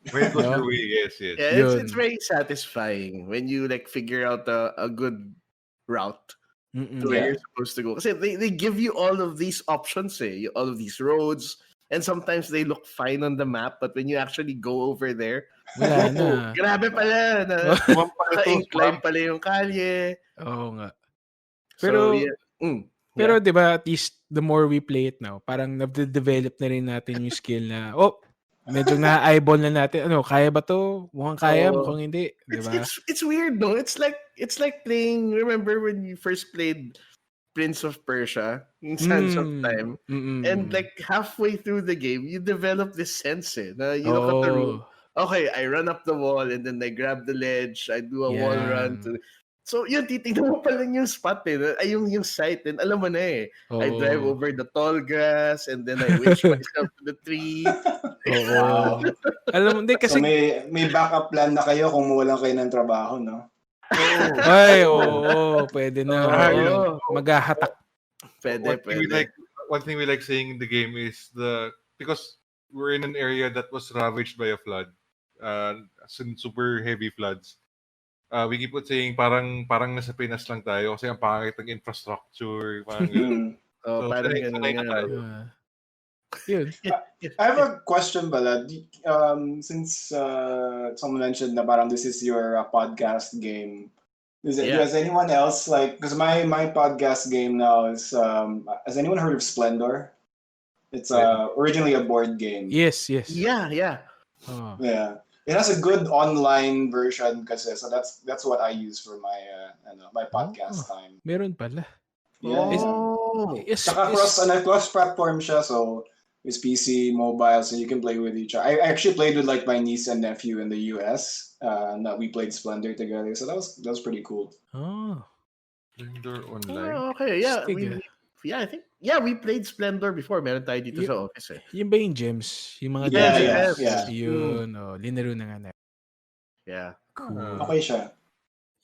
When it goes your way, yes. Yeah, it's very satisfying when you like figure out a good route to where you're supposed to go. Kasi they give you all of these options, all of these roads, and sometimes they look fine on the map, but when you actually go over there, wala na. Grabe pala. Incline pala yung kalye. Oo nga. Pero, di ba, at least the more we play it now, parang na-develop na rin natin yung skill na, medyo na-eyeball na natin. Kaya ba to? Mukhang kaya, mukhang hindi. Diba? It's weird, no? It's like playing, remember when you first played Prince of Persia in Sands of Time? And like halfway through the game, you develop this sense, na you look at the room. Okay, I run up the wall and then I grab the ledge. I do a wall run. So yun, titignan mo pa lang yung spot yung site. And alam mo na I drive over the tall grass and then I wish myself to the tree. Wow. Alam mo, hindi kasi... So may backup plan na kayo kung mawalan kayo ng trabaho, no? Pwede na. Maghahatak. Pwede. One thing we like saying in the game is because we're in an area that was ravaged by a flood, super heavy floods. We keep on saying parang nasa Pinas lang tayo kasi ang pangit ng infrastructure. Parang parang ganun. Yun. I have a question, Balad. Since someone mentioned na parang this is your podcast game, does anyone else like? Because my podcast game now is. Has anyone heard of Splendor? It's originally a board game. Yes. Yeah. Yeah. It has a good online version kasi, so that's what I use for my podcast time. Meron pala. Yeah. Cross-platform siya, so it's PC, mobile, so you can play with each other. I actually played with like my niece and nephew in the US. That we played Splendor together, so that was pretty cool. Splendor online. Okay, yeah. I think we played Splendor before. Meron tayo dito sa office. Yung ba yung gems? Yung mga gems. Yun, linaro na nga na. Yeah. Cool. Okay siya.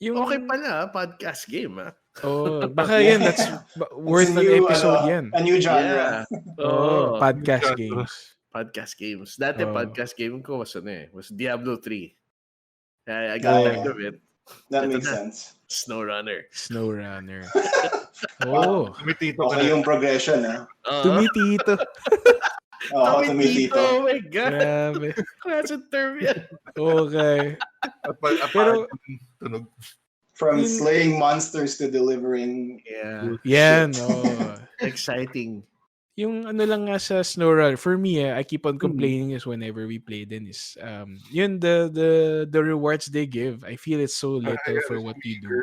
Okay pala, podcast game, Oh, baka yan, that's worth an episode yan. A new genre. Yeah. Podcast games. Podcast games. Dati podcast game ko was Diablo 3. I got tired of it. That makes sense. SnowRunner. Oh. Tumitito Okay yung progression, Tumitito. Tumitito. Oh my God. Grabe. That's a term yan. Okay. Pero, tunog. From slaying monsters to delivering. Yeah. Exciting. Yung ano lang nga sa SnowRunner, for me, I keep on complaining is whenever we play din is, yun, the rewards they give, I feel it's so little for what you do.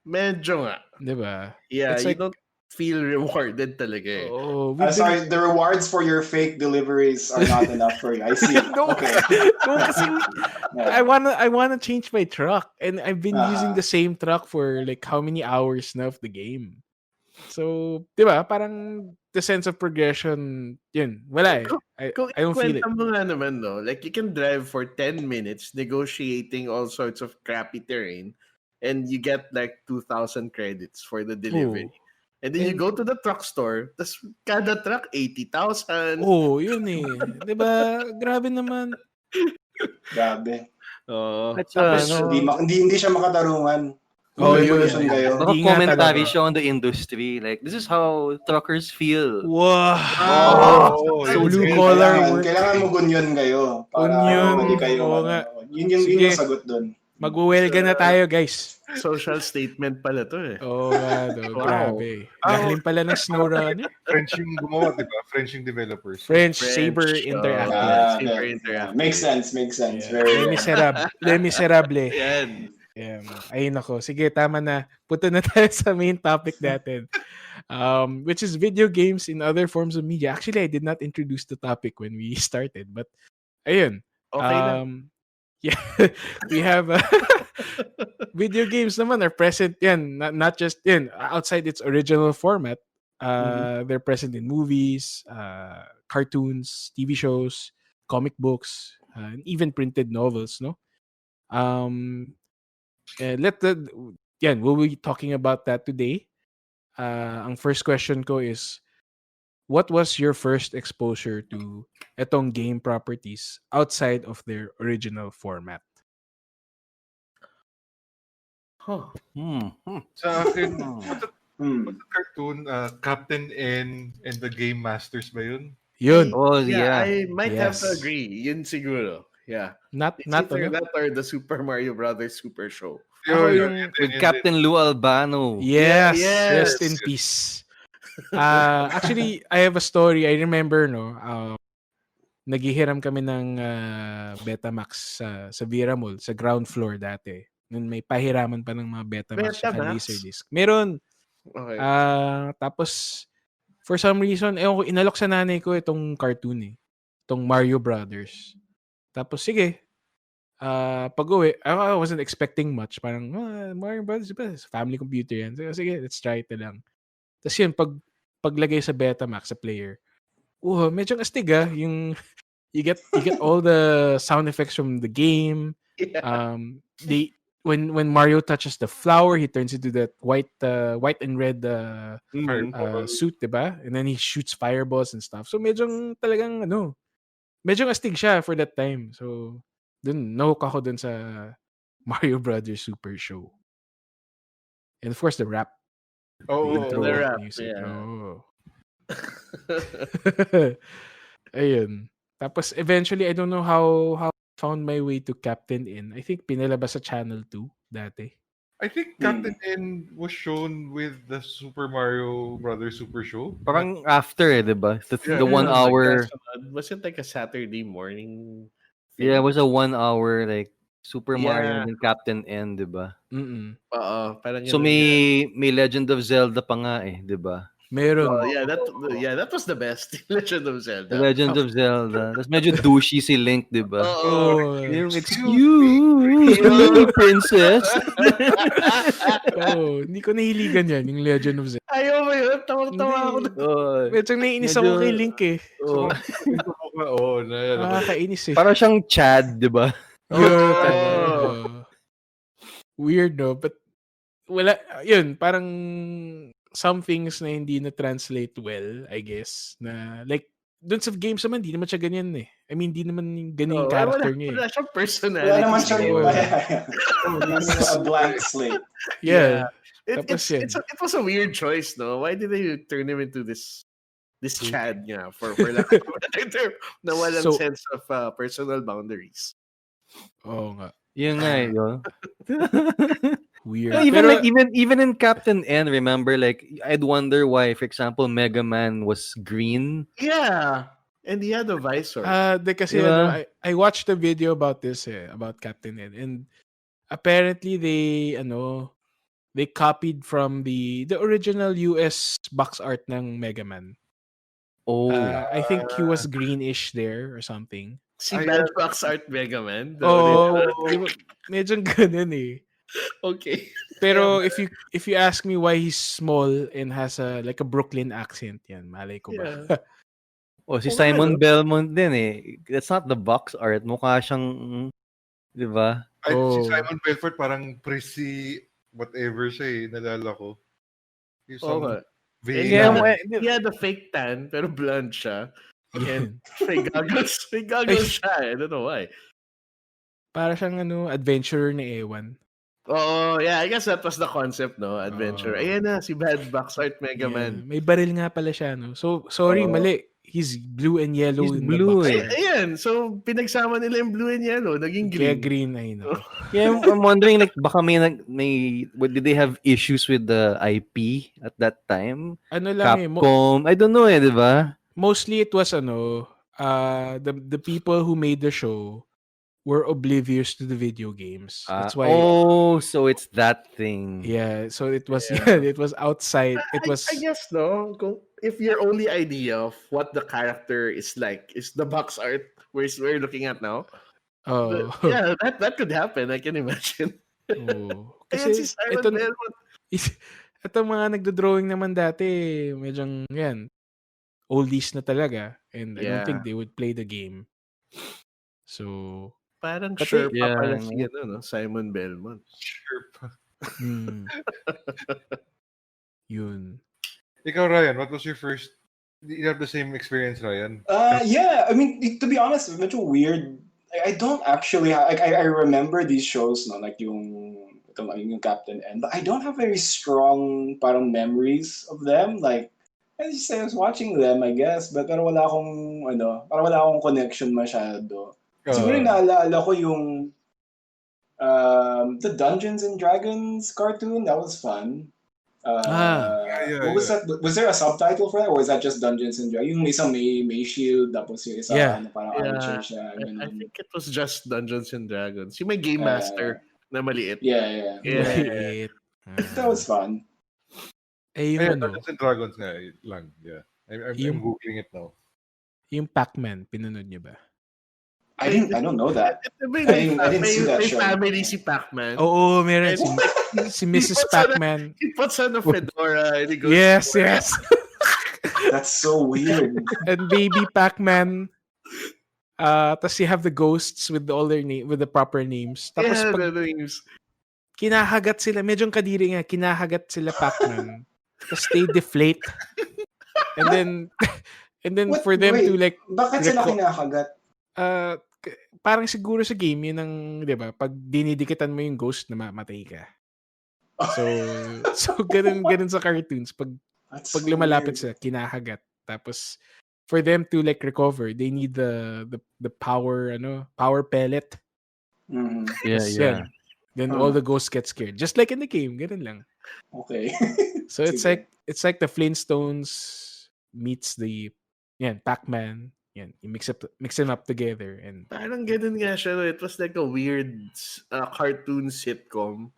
Medyo nga. Diba? Yeah, it's you don't feel rewarded talaga. Oh, sorry, the rewards for your fake deliveries are not enough for you. I see. Okay. No, kasi I wanna change my truck, and I've been using the same truck for like how many hours now of the game. So, di ba, parang the sense of progression, yun, wala I don't feel it. Mo nga naman, no? Like, you can drive for 10 minutes negotiating all sorts of crappy terrain, and you get like 2,000 credits for the delivery. And then you go to the truck store, tas kada truck, 80,000. Oh, yun Di ba? Grabe naman. Grabe. Tapos, hindi siya makatarungan. Yun. Commentary siya on the industry. Like, this is how truckers feel. Wow. So blue collar work. Kailangan mo gunyon kayo. Gunyon. Yun yung sagot doon. Mag-welga na tayo, guys. Social statement pala to Grabe. Galing pala ng SnowRunner. French yung gumawa, di ba? French yung developers. French Saber Interactive. Makes sense. Yeah. Les Miserables. Yan. Ayun ako. Sige, tama na. Punta na tayo sa main topic natin. Which is video games in other forms of media. Actually, I did not introduce the topic when we started. But, ayun. Okay na. Yeah, we have video games naman are present yan, not just outside its original format. They're present in movies, cartoons, TV shows, comic books, and even printed novels, no? We'll be talking about that today. Ang first question ko is, what was your first exposure to etong game properties outside of their original format? Sa akin, what's the cartoon? Captain N and the Game Masters ba yun? Yun. I might have to agree. Yun siguro. Yeah. Not that or the Super Mario Brothers Super Show. With Captain Lou Albano. Yes. Rest in peace. Actually, I have a story. I remember, naghihiram kami ng Betamax sa Vera Mall, sa ground floor dati. Noon may pahiraman pa ng mga Betamax at Laserdisc. Meron. Okay. Tapos, for some reason, inalok sa nanay ko itong cartoon itong Mario Brothers. Tapos, sige. Pag-uwi, I wasn't expecting much. Parang, Mario Brothers, family computer yan. So, sige, let's try it na lang. Tapos yun, paglagay sa Betamax, sa player, medyo astig yung you get all the sound effects from the game. Yeah. When Mario touches the flower, he turns into that white and red suit, diba? And then he shoots fireballs and stuff. So medyo talagang medyo astig siya for that time. So dun nahook ako dun sa Mario Brothers Super Show. And of course the rap. The rap. Music. Yeah. Ayun. Tapos eventually, I don't know how I found my way to Captain N. I think pinalabas sa Channel 2 dati. I think Captain N was shown with the Super Mario Brothers Super Show. Parang after, diba? The 1 hour. Was it like a Saturday morning thing? Yeah, it was a 1 hour like Super Mario and Captain N, diba? Parang so may Legend of Zelda pa nga diba? Meron. That was the best. Legend of Zelda. The Legend of Zelda. Tapos medyo douchey si Link, diba? Yung excuse me, princess. Hindi ko nahiligan yan, yung Legend of Zelda. Ayaw mo yun? Tawag-tawa ako. Medyo naiinis ako kay Link Nakakainis Parang siyang Chad, diba? Weird, no? But wala, yun, parang some things na hindi na-translate well, I guess, na like, dun sa games naman, di naman siya ganyan eh. I mean, di naman ganyan yung character niya eh. Wala siyang personality. Wala naman siya. Oo. It's a blank slate. Yeah. Tapos it was a weird choice, no? Why did they turn him into this Chad nga for lack of a better term, na walang sense of personal boundaries? Oo nga. Yun nga yun. Weird. Even Pero, like even in Captain N, remember, like I'd wonder why, for example, Mega Man was green. Yeah. And he had a visor. kasi Diba? I watched a video about this about Captain N, and apparently they copied from the original US box art ng Mega Man. Oh. I think he was greenish there or something. Si Bad Box Art Mega Man. Medyo ganun eh. Okay. Pero if you ask me why he's small and has a Brooklyn accent, yan, malay ko ba? Si Simon Belmont din eh. That's not the box art. Mukha siyang, di ba? Si Simon Belfort parang prissy whatever siya eh. Nalala ko. He had a fake tan, pero blonde siya. And may goggles siya. I don't know why. Para siyang adventurer ni Ewan. Oh, yeah. I guess that was the concept, no? Adventure. Ayan na, si Bad Box Art Mega Man. May baril nga pala siya, no? So, sorry, mali. He's blue and yellow. He's in blue, the box art. Ayan. So, pinagsama nila yung blue and yellow. Naging green. Kaya green, I know. Yeah, I'm wondering, like, baka did they have issues with the IP at that time? Ano lang Capcom? I don't know di ba? Mostly it was the people who made the show were oblivious to the video games. That's why. So it's that thing. Yeah, so it was it was outside. It was. I guess no. If your only idea of what the character is like is the box art we're looking at now. Oh. Yeah, that could happen. I can imagine. Oh. Kasi ito mga nagdo-drawing naman dati, medyo yan oldies na talaga, and I don't think they would play the game. So parang sure pa pala si Simon Belmont. Sure pa. Yun. Ikaw, Ryan, what was your first? Did you have the same experience, Ryan? Yeah. I mean, to be honest, it's weird. I don't actually. I remember these shows, no, like yung Captain N, but I don't have very strong parang memories of them. Like I was watching them, I guess, but parang wala akong connection masyado. Siguro naalala ko yung the Dungeons and Dragons cartoon. That was fun. What was that? Was there a subtitle for that, or was that just Dungeons and Dragons? Yung isang may shield, tapos yung isa parang archer siya. I think it was just Dungeons and Dragons. Yung may Game Master na maliit. Yeah. Maliit. That was fun. Dungeons and Dragons nga lang. Yeah. I'm googling it now. Yung Pac-Man, pinanood niyo ba? I don't know that. I didn't see that show. May family si Pac-Man. Oo, meron si Mrs. Pac-Man. He puts on a fedora and he goes. Yes. That's so weird. And baby Pac-Man. Tapos you have the ghosts with all their with the proper names. Tapos the names. Kinahagat sila, medyo kadiri nga, kinahagat sila Pac-Man. Tapos they deflate. And then for them to like. Bakit sila kinahagat? Parang siguro sa game yun ang, 'di ba, pag dinidikitan mo yung ghost na mamatay ka. So ganun sa cartoons, pag lumalapit sila, kinahagat. Tapos for them to like recover, they need the power pellet. Mm-hmm. Yeah. Then all the ghosts get scared, just like in the game, ganun lang. Okay. So it's like the Flintstones meets the Pac-Man. Yan, you mix them up together and parang ganun nga siya. No? It was like a weird cartoon sitcom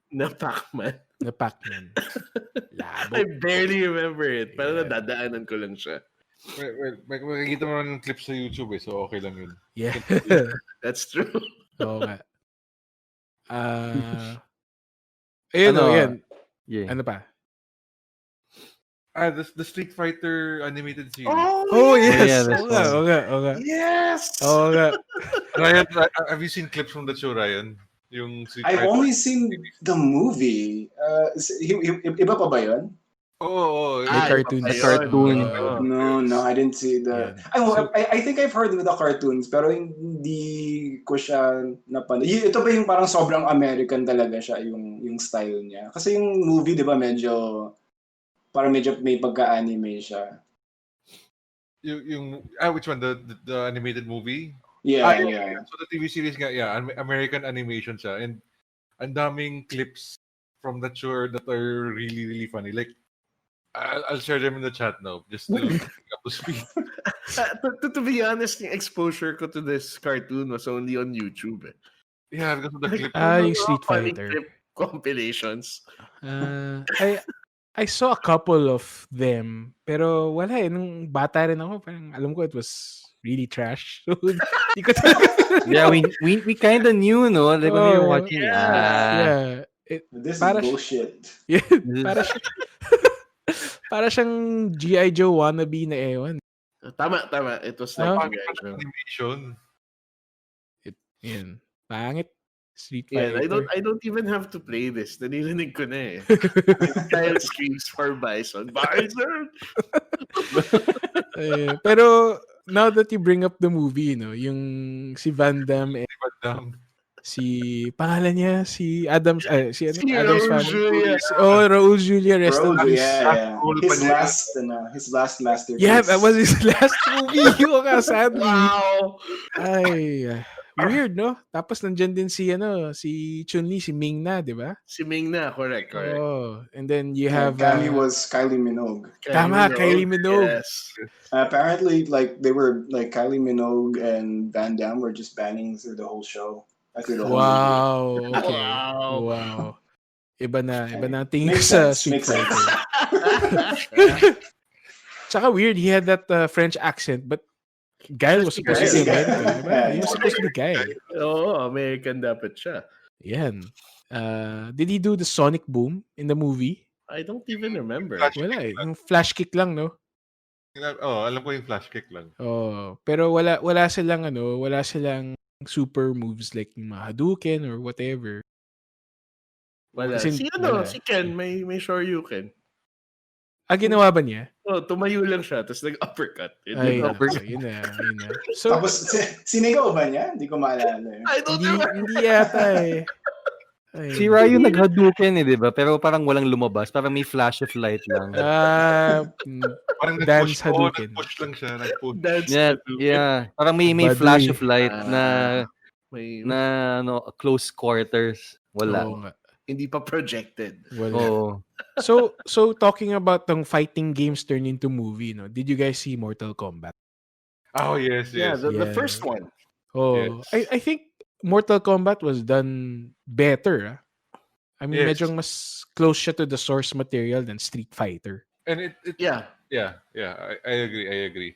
na Pac-Man. Labo. I barely remember it. Parang nadadaanan ko lang siya. Well, makikita mo ng clips sa YouTube so okay lang yun. Yeah. That's true. Oo nga. Yan. Yeah. Ano pa? The Street Fighter animated series. Oh yes. Okay. Okay. Yes. Okay. Ryan, have you seen clips from that show, Ryan? Yung Street I've Fighter. only seen the movie. Iba pa ba yun? Oo. May cartoons. iba pa Cartoon. yun. Oo. No, I didn't see the. Yan. I think I've heard of the cartoons, pero hindi ko siya napanood. Ito ba yung parang sobrang American talaga siya, yung style niya? Kasi yung movie, di ba, parang medyo may pagka-anime siya. Which one? The animated movie? Yeah. So the TV series nga, American animation siya. And ang daming clips from that show that are really, really funny. Like, I'll share them in the chat now, just to bring up to speed. To be honest, yung exposure ko to this cartoon was only on YouTube. Yeah, because of the clip. Yung Street Funny Fighter. clip compilations. I saw a couple of them, pero wala eh. Nung bata rin ako, parang alam ko it was really trash. So, di ko talaga. Yeah, we kind of knew, no? Like when we were watching. Yeah. This is para bullshit. Yeah, para siyang G.I. Joe wannabe na ewan. Tama. It was like Animation. Yan. Pangit. Street yeah, Fighter. I don't even have to play this. Nanirinig ko na eh. Kyle screams for Bison. Bison! Pero now that you bring up the movie, yung si Van Damme and pangalan niya, si Adams, si Adams Raul Julia. Raul Julia, rest in peace. Yeah. His last masterpiece. Yeah, that was his last movie. Sadly. Wow! Ay, weird, no? Tapos nandyan din si Chun-Li, si Ming Na, di ba? Si Ming Na, correct. Oh, and then you have... Cammy was Kylie Minogue. Kylie Minogue. Yes. Apparently, they were, Kylie Minogue and Van Damme were just banning through the whole show. Wow. Okay. Wow. Iba na tingin sa Street Fighter. Tsaka weird, he had that French accent, but Guile was supposed to be American, diba? He was supposed to be Guile. Oo, American dapat siya. Yan. Did he do the Sonic Boom in the movie? I don't even remember. Wala eh. Yung flash kick lang, no? Alam ko yung flash kick lang. Pero wala silang super moves like yung mga Hadouken or whatever. Wala. Si Ken, may Shoryuken. Ginawa ba niya? Tumayo lang siya, tapos nag-uppercut. Yun na. So, tapos, sinigaw ba niya? Hindi ko maalala. Hindi yata eh. Si Ryu nag-Hadouken di ba? Pero parang walang lumabas. Parang may flash of light lang. Parang dance Hadouken. Push lang siya. Yeah. Parang may flash of light na close quarters. Wala. Hindi pa projected. Wala. So talking about the fighting games turned into movie, no? Did you guys see Mortal Kombat? Oh, yes. Yeah, the first one. Yes. I think Mortal Kombat was done better. I mean, medyo mas close siya to the source material than Street Fighter. And it Yeah. I agree.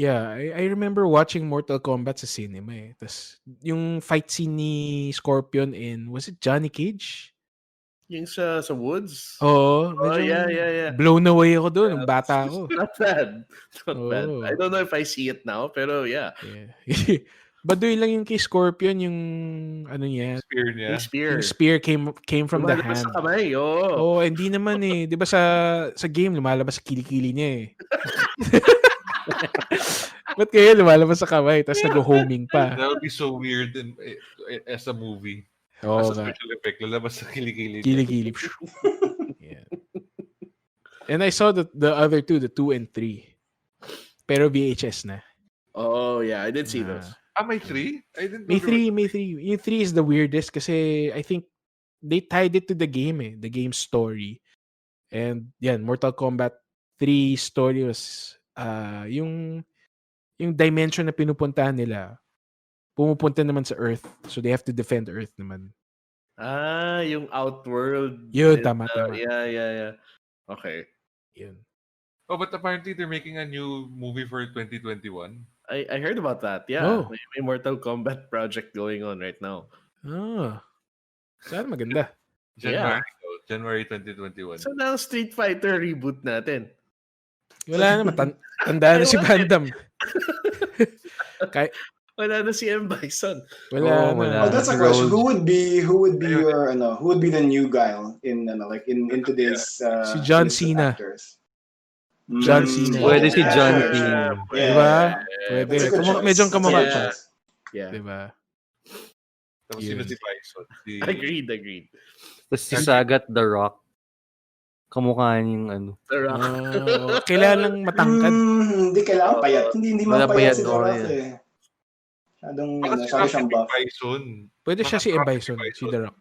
Yeah, I remember watching Mortal Kombat sa cinema eh. Tas yung fight scene ni Scorpion was it Johnny Cage? Yung sa woods? Yeah. Blown away ako doon nung bata ako. Not bad. I don't know if I see it now, pero yeah. Baduy lang yung kay Scorpion, yung niya. Spear niya. Yung spear came from the hand. Sa kamay, hindi naman eh. Di ba sa game, lumalabas sa kilikili niya eh. Ba't kaya lumalabas sa kamay, tapos nag-homing pa? That would be so weird as a movie. As a special effect, lalabas sa kilikili. Kilikili. Yeah. And I saw the other two, the 2 and 3. Pero VHS na. Oh, yeah. I did see those. May 3? May 3. Yung 3 is the weirdest kasi I think they tied it to the game eh. The game story. And yan, Mortal Kombat 3 story was yung dimension na pinupuntahan nila pumupunta naman sa Earth. So they have to defend Earth naman. Yung Outworld. Yun, tama. Yeah. Okay. Yun. Oh, but apparently they're making a new movie for 2021. I heard about that. Yeah. May Mortal Kombat project going on right now. Sana maganda. January 2021. So now Street Fighter reboot natin. Wala na, tanda na si Van Damme. Wala na si M. Bison. Wala Oh, na. Oh, that's a Si question. Rhodes. Who would be Ayun. your who would be the new guy in today's Si John list of Cena. actors? John Cena. Pwede si John sure, Cena. sure. Di ba? That's Pwede. a good choice. Medyo That's a kamukha good pa. choice. Yeah. Di ba? Tapos Yun. sino si Bison? Agreed. Tapos si Sagat The Rock. Kamukha niyang ano. The Rock. Kilalang matangkad. Hindi kailangan payat. Hindi Wala mapayat payat, si The Rock yeah. eh. Baka Masyado siyang buff. Bison. Pwede siya Baka si M. Rocky Bison. Si The Rock.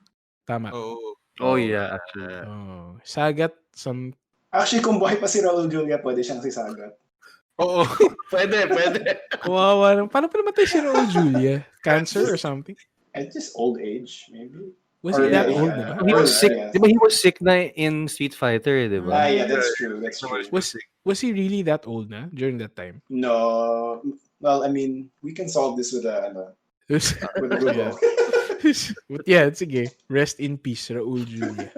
Tama. Oo. Oh, yeah, actually. Sagat, Actually, kung buhay pa si Raul Julia, pwede siyang si Sagat. Oo. Pwede. kawawa naman. Paano pa namatay si Raul Julia? Cancer or something? Just old age, maybe. Was Or, he that yeah, old, yeah. diba? He was sick. Yeah. Diba he was sick na in Street Fighter, diba? Yeah, that's true. That's true. Was he really that old na during that time? No. Well, I mean, we can solve this with a Google. But yeah, sige. Rest in peace, Raul Julia.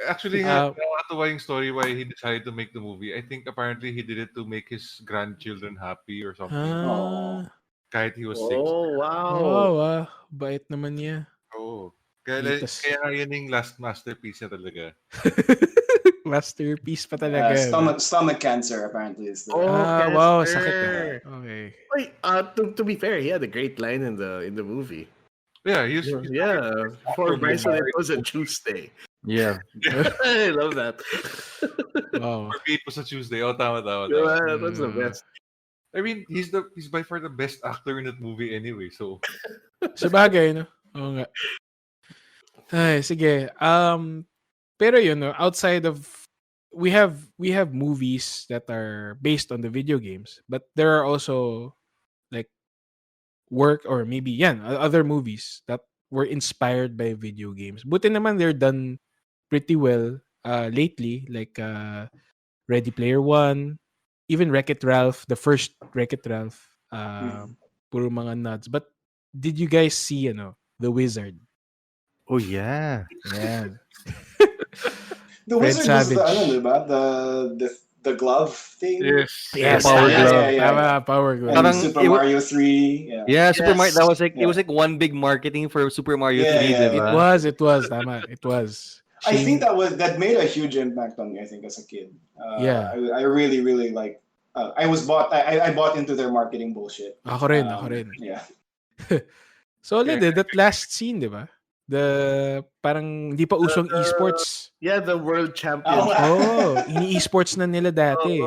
Actually, nakakatawa yung story why he decided to make the movie. I think apparently he did it to make his grandchildren happy or something. Kahit he was sick. Oh, wow. Wow, bait naman niya. Oo. Kaya yun yung last masterpiece niya talaga. Masterpiece pa talaga. Stomach cancer apparently is the. Wow, sakit na. Okay. Wait, to be fair, he had a great line in the movie. Yeah, For Bryson, it was a Tuesday. Yeah. I love that. Wow. For me, it was a Tuesday. Oh, tama. Yeah, that's the best. I mean, he's by far the best actor in that movie anyway. So. Sabagay, no? Oo nga. Ay, sige. Pero yun, no, outside of we have movies that are based on the video games, but there are also like work or maybe other movies that were inspired by video games. Buti naman they're done pretty well lately, like Ready Player One, even Wreck-It Ralph, the first Wreck-It Ralph, puro mga nods. But did you guys see The Wizard? Oh, yeah. Yeah. The Fred Wizard Savage. was the glove thing. Yes. Power glove. Yeah. Power glove. And Super Mario 3. Yeah, Super Mario. That was Yeah. it was like one big marketing for Super Mario 3, Yeah. diba? It was. Tama. It was. I think that made a huge impact on me. I think as a kid. I really like. I bought into their marketing bullshit. Ako rin. Yeah. Solid that last scene, di ba? The parang hindi pa usong esports. Yeah, the world champion. Ini-esports na nila dati.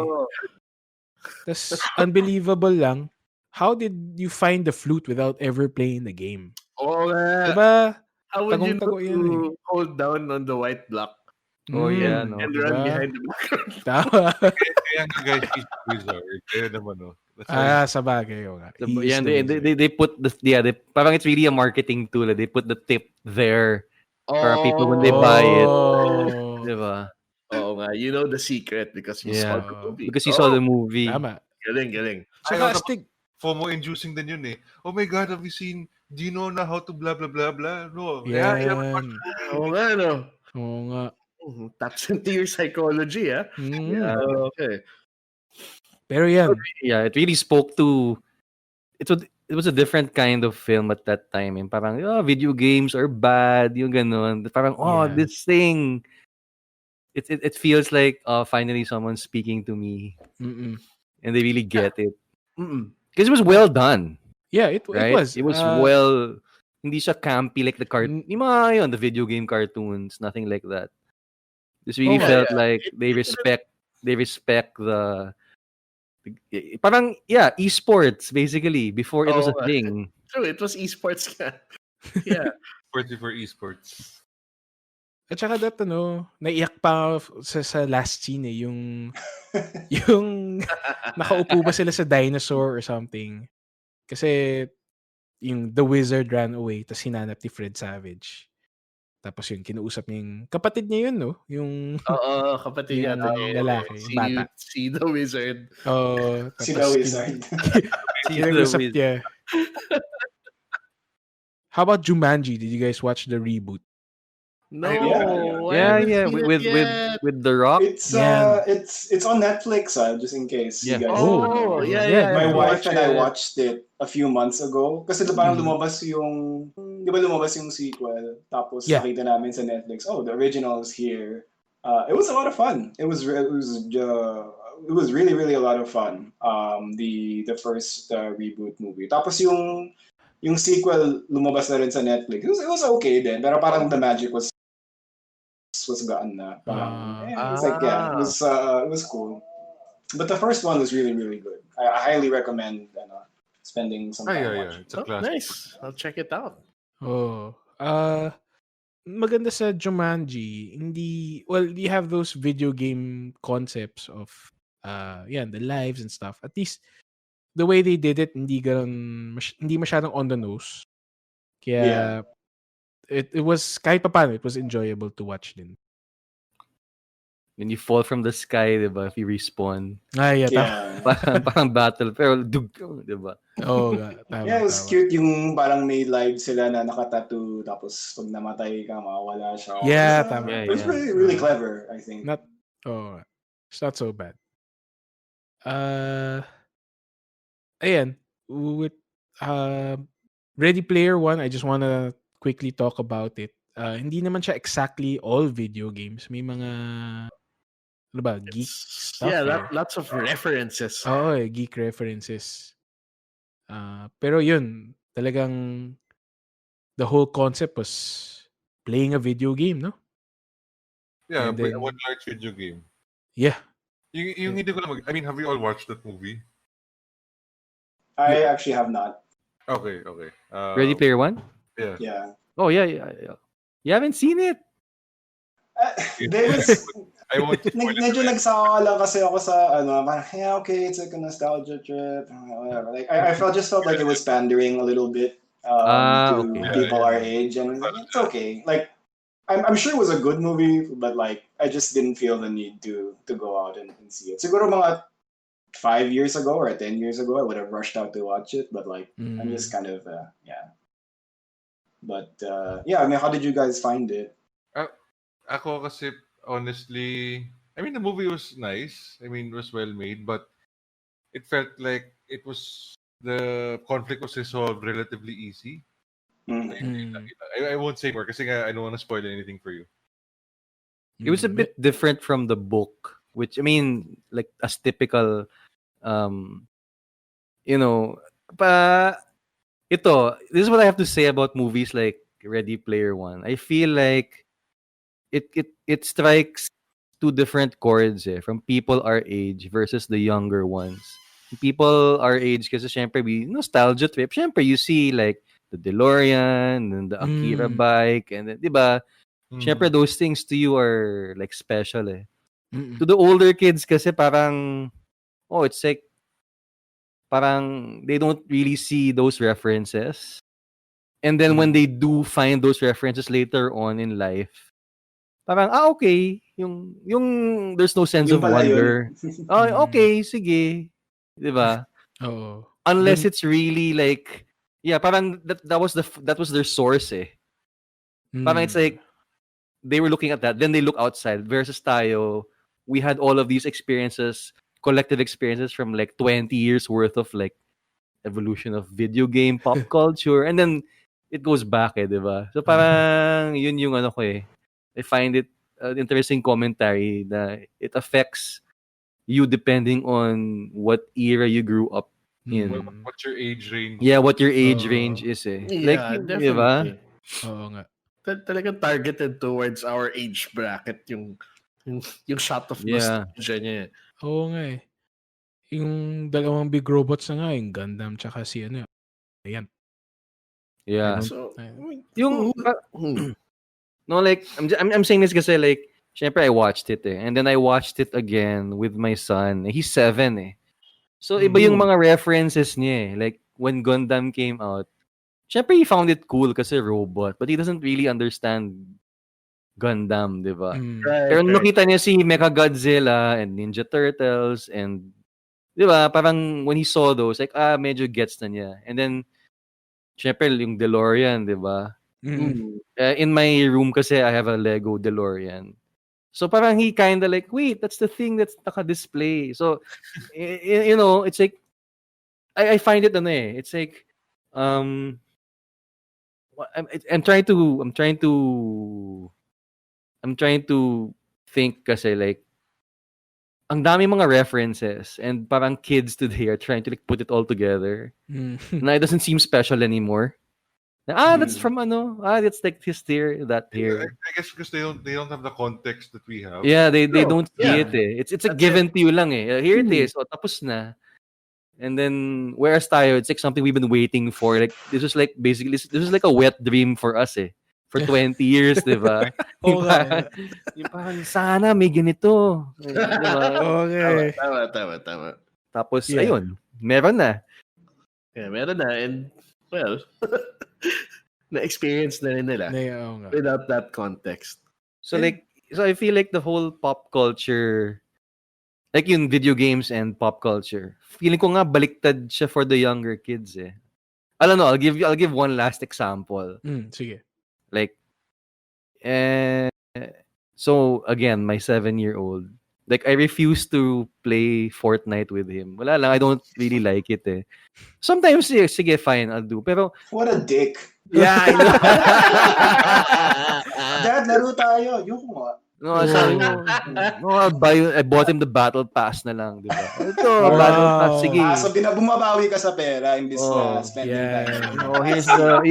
Tas unbelievable lang. How did you find the flute without ever playing the game? Diba? How would you Tagong-tago yan eh. hold down on the white block? Oh, yeah, no. And Diba? run behind the background. Tama. Kaya nga guys, he's a wizard. Kaya naman, no? Sabagay. Yeah, they put parang it's really a marketing tool. They put the tip there for people when they buy it. Diba? Oh, you know the secret because you saw the movie. Because you saw the movie. Tama. Galing. Saka astig. FOMO inducing din yun eh. Oh my God, have you seen? Do you know na how to blah blah blah blah? No. Yan. Oo nga, no? Oo nga. Taps into your psychology, ah. Yeah, okay. Pero yan. Yeah, it really spoke to. It was a different kind of film at that time. And parang, video games are bad. Yung ganun. Parang, this thing. It feels like finally someone's speaking to me. Mm-mm. And they really get it. Because it was well done. Yeah, it right? was. It was well. Hindi siya campy like the cartoon. The video game cartoons. Nothing like that. This really felt like they respect the parang esports basically before it was a thing. True, it was esports. Yeah. Sports before esports. At saka that naiyak pa sa last scene yung nakaupo ba sila sa dinosaur or something. Kasi yung the wizard ran away tapos hinanap ni Fred Savage. Tapos yun, kinuusap niya yung kapatid niya yun, no? Yung kapatid niya. Yung lalaki, bata. Si the wizard. Si the wizard. Kinuusap niya. How about Jumanji? Did you guys watch the reboot? No, Yeah. I Yeah, haven't yeah. seen it With yet. The Rock. It's Yeah. it's on Netflix, just in case you Yeah. guys don't Oh, know. yeah, Yeah, yeah. I My have to yeah. wife watch and I it. watched it a few months ago. Kasi parang Mhm. lumabas yung, di ba lumabas yung sequel? Tapos Yeah. nakita namin sa Netflix, oh, the original is here. It was a lot of fun. It was really really a lot of fun. The first reboot movie. Tapos yung sequel lumabas na rin sa Netflix. It was okay din, pero parang the magic was gone na. Parang it's like it was cool. But the first one was really really good. I highly recommend spending some time Yeah. watching. It's a Oh, classic. nice. I'll check it out. Oh. Maganda sa Jumanji, hindi, well, you have those video game concepts of the lives and stuff. At least the way they did it, hindi masyadong on the nose. Yeah. Kaya it was kahit papaano, it was enjoyable to watch din. When you fall from the sky, diba? If you respawn. Yeah, Yeah. Parang battle. Pero dug, diba? Oo, Yeah, tama, it was tama. cute yung parang may live sila na nakatattoo tapos pag namatay ka mawawala siya. Yeah, It was, tama. it was Yeah. really really clever, I think. It's not so bad. Ayan, with Ready Player One, I just wanna quickly talk about it. Hindi naman siya exactly all video games. May mga ano ba, geek stuff Lots of references. Oo, geek references. Pero yun, talagang the whole concept was playing a video game, no? Yeah, And but then, one large video game. yeah. Yung hindi ko lang I mean, have you all watched that movie? I actually have not. Okay. Ready Player One? Yeah. Yeah. Oh, yeah. You haven't seen it? There was I want to spoil it. medyo nagsawa lang kasi ako sa parang, yeah, okay, it's like a nostalgia trip, whatever. Like I just felt like it was pandering a little bit to Okay. people Yeah. our age, and it's okay. Like I'm sure it was a good movie, but like I just didn't feel the need to go out and see it. Siguro mga 5 years ago or 10 years ago, I would have rushed out to watch it, but like I'm just kind of yeah. But yeah, I mean, how did you guys find it? Ako kasi, honestly, I mean, the movie was nice. I mean, it was well made, but it felt like the conflict was resolved relatively easy. I won't say more kasi I don't want to spoil anything for you. It was a bit different from the book, which, I mean, like, as typical, this is what I have to say about movies like Ready Player One. I feel like it strikes two different chords from people our age versus the younger ones. People our age kasi syempre we nostalgia trip. Syempre you see like the DeLorean and the Akira bike and di ba? Syempre those things to you are like special To the older kids kasi parang it's like parang they don't really see those references. And then when they do find those references later on in life, parang, okay. Yung there's no sense of wonder. Okay, sige. Diba? Oo. Unless it's really like, parang that was their source Parang it's like, they were looking at that, then they look outside. Versus tayo, we had all of these experiences, collective experiences from like 20 years worth of like evolution of video game, pop culture, and then it goes back diba? So parang, yun yung ano ko I find it interesting commentary that it affects you depending on what era you grew up in. What's your age range? Yeah, what your age range is like, definitely. Oo nga. Talagang targeted towards our age bracket yung shot of nostalgia niya. Oo nga Yung dalawang big robots na nga, yung Gundam tsaka si ayan. Yeah. So, yung no, like I'm saying this kasi like syempre I watched it and then I watched it again with my son. He's 7 So iba yung mga references niya like when Gundam came out. Syempre he found it cool kasi robot, but he doesn't really understand Gundam, di ba? Pero nakita niya si Mechagodzilla and Ninja Turtles and di ba, parang when he saw those, like, medyo gets na niya. And then, syempre, yung DeLorean, di ba? In my room kasi I have a Lego DeLorean. So parang he kind of like, wait, that's the thing that's naka-display. So, it's like, I find it it's like, I'm trying to think kasi like, ang dami mga references and parang kids today are trying to like put it all together. Na it doesn't seem special anymore. That's from that's like this here, that here. I guess because they don't have the context that we have. Yeah, they don't see it eh. It's a given to you lang eh. Here it is. Tapos na. And then whereas tayo, it's like something we've been waiting for. Like this is like basically this is like a wet dream for us eh. For 20 years, di ba? Yung parang sana may ganito. Di ba? Okay. Tama. Tapos ayun, meron na. Yeah, meron na. And well, na-experience na rin nila without that context. So I feel like the whole pop culture, like yung video games and pop culture, feeling ko nga baliktad siya for the younger kids eh. I don't know, I'll give one last example. Sige. Like, so again, my 7-year-old, like I refuse to play Fortnite with him. Wala lang, I don't really like it eh. Sometimes, sige, fine, I'll do. Pero, what a dick. Yeah, I know. Dad, laro tayo. Yung nga. No, sabi mo, I bought him the battle pass na lang, di ba? Ito, battle pass, sige. So bumabawi ka sa pera imbis na spending time. No, here's the,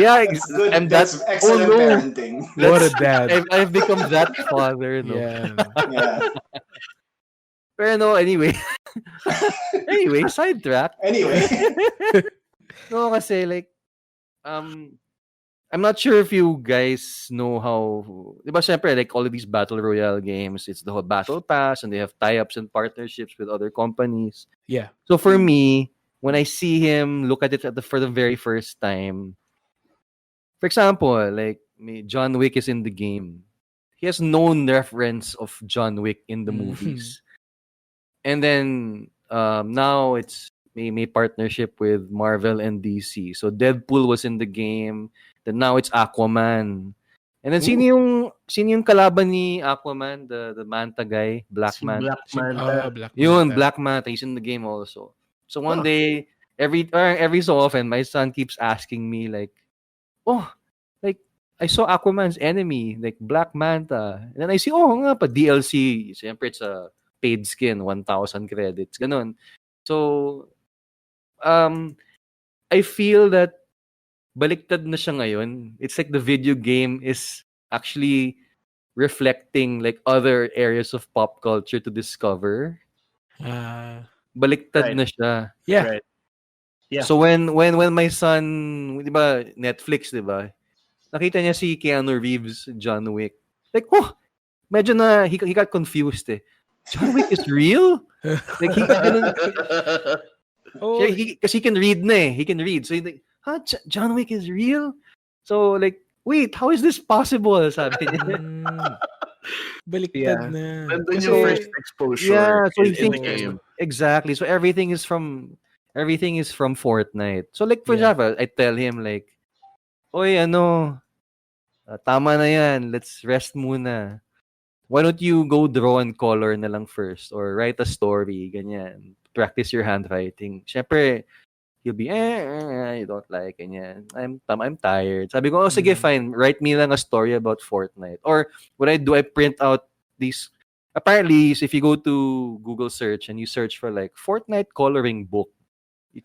good. That's excellent parenting. What a dad. I've become that father, no? Yeah. Pero no, anyway, sidetrack. Anyway. No, kasi like, I'm not sure if you guys know how, diba, syempre, like all of these battle royale games, it's the whole battle pass and they have tie-ups and partnerships with other companies. Yeah. So for me, when I see him look at it for the very first time, for example, like John Wick is in the game. He has known reference of John Wick in the movies. And then now it's may partnership with Marvel and DC. So Deadpool was in the game. Then now it's Aquaman. And then sino yung kalaban ni Aquaman, the Manta guy, Black Manta. Black Manta, he's in the game also. So one day, every so often, my son keeps asking me like, like I saw Aquaman's enemy, like Black Manta. And then I see, nga pa, DLC. Siyempre, it's a paid skin, 1,000 credits, ganun. So, I feel that baliktad na siya ngayon. It's like the video game is actually reflecting like other areas of pop culture to discover. Baliktad na siya. Yeah. Right. Yeah. So when my son, di ba, Netflix, di ba? Nakita niya si Keanu Reeves, John Wick. Like, medyo na, he got confused eh. John Wick is real? Like, kasi he can read na eh. He can read. So he's like, John Wick is real? So like, wait, how is this possible? Sabi niya. Baliktad na. Nandun yung first exposure. Yeah, so he thinks game. Exactly. So everything is from Fortnite. So like for example, I tell him like, oy, tama na yan. Let's rest muna. Why don't you go draw and color na lang first or write a story, ganyan. Practice your handwriting. Syempre, he'll be, I don't like, ganyan. I'm tired. Sabi ko, sige, fine. Write me lang a story about Fortnite. Or what I do, I print out these. Apparently, if you go to Google search and you search for like Fortnite coloring book,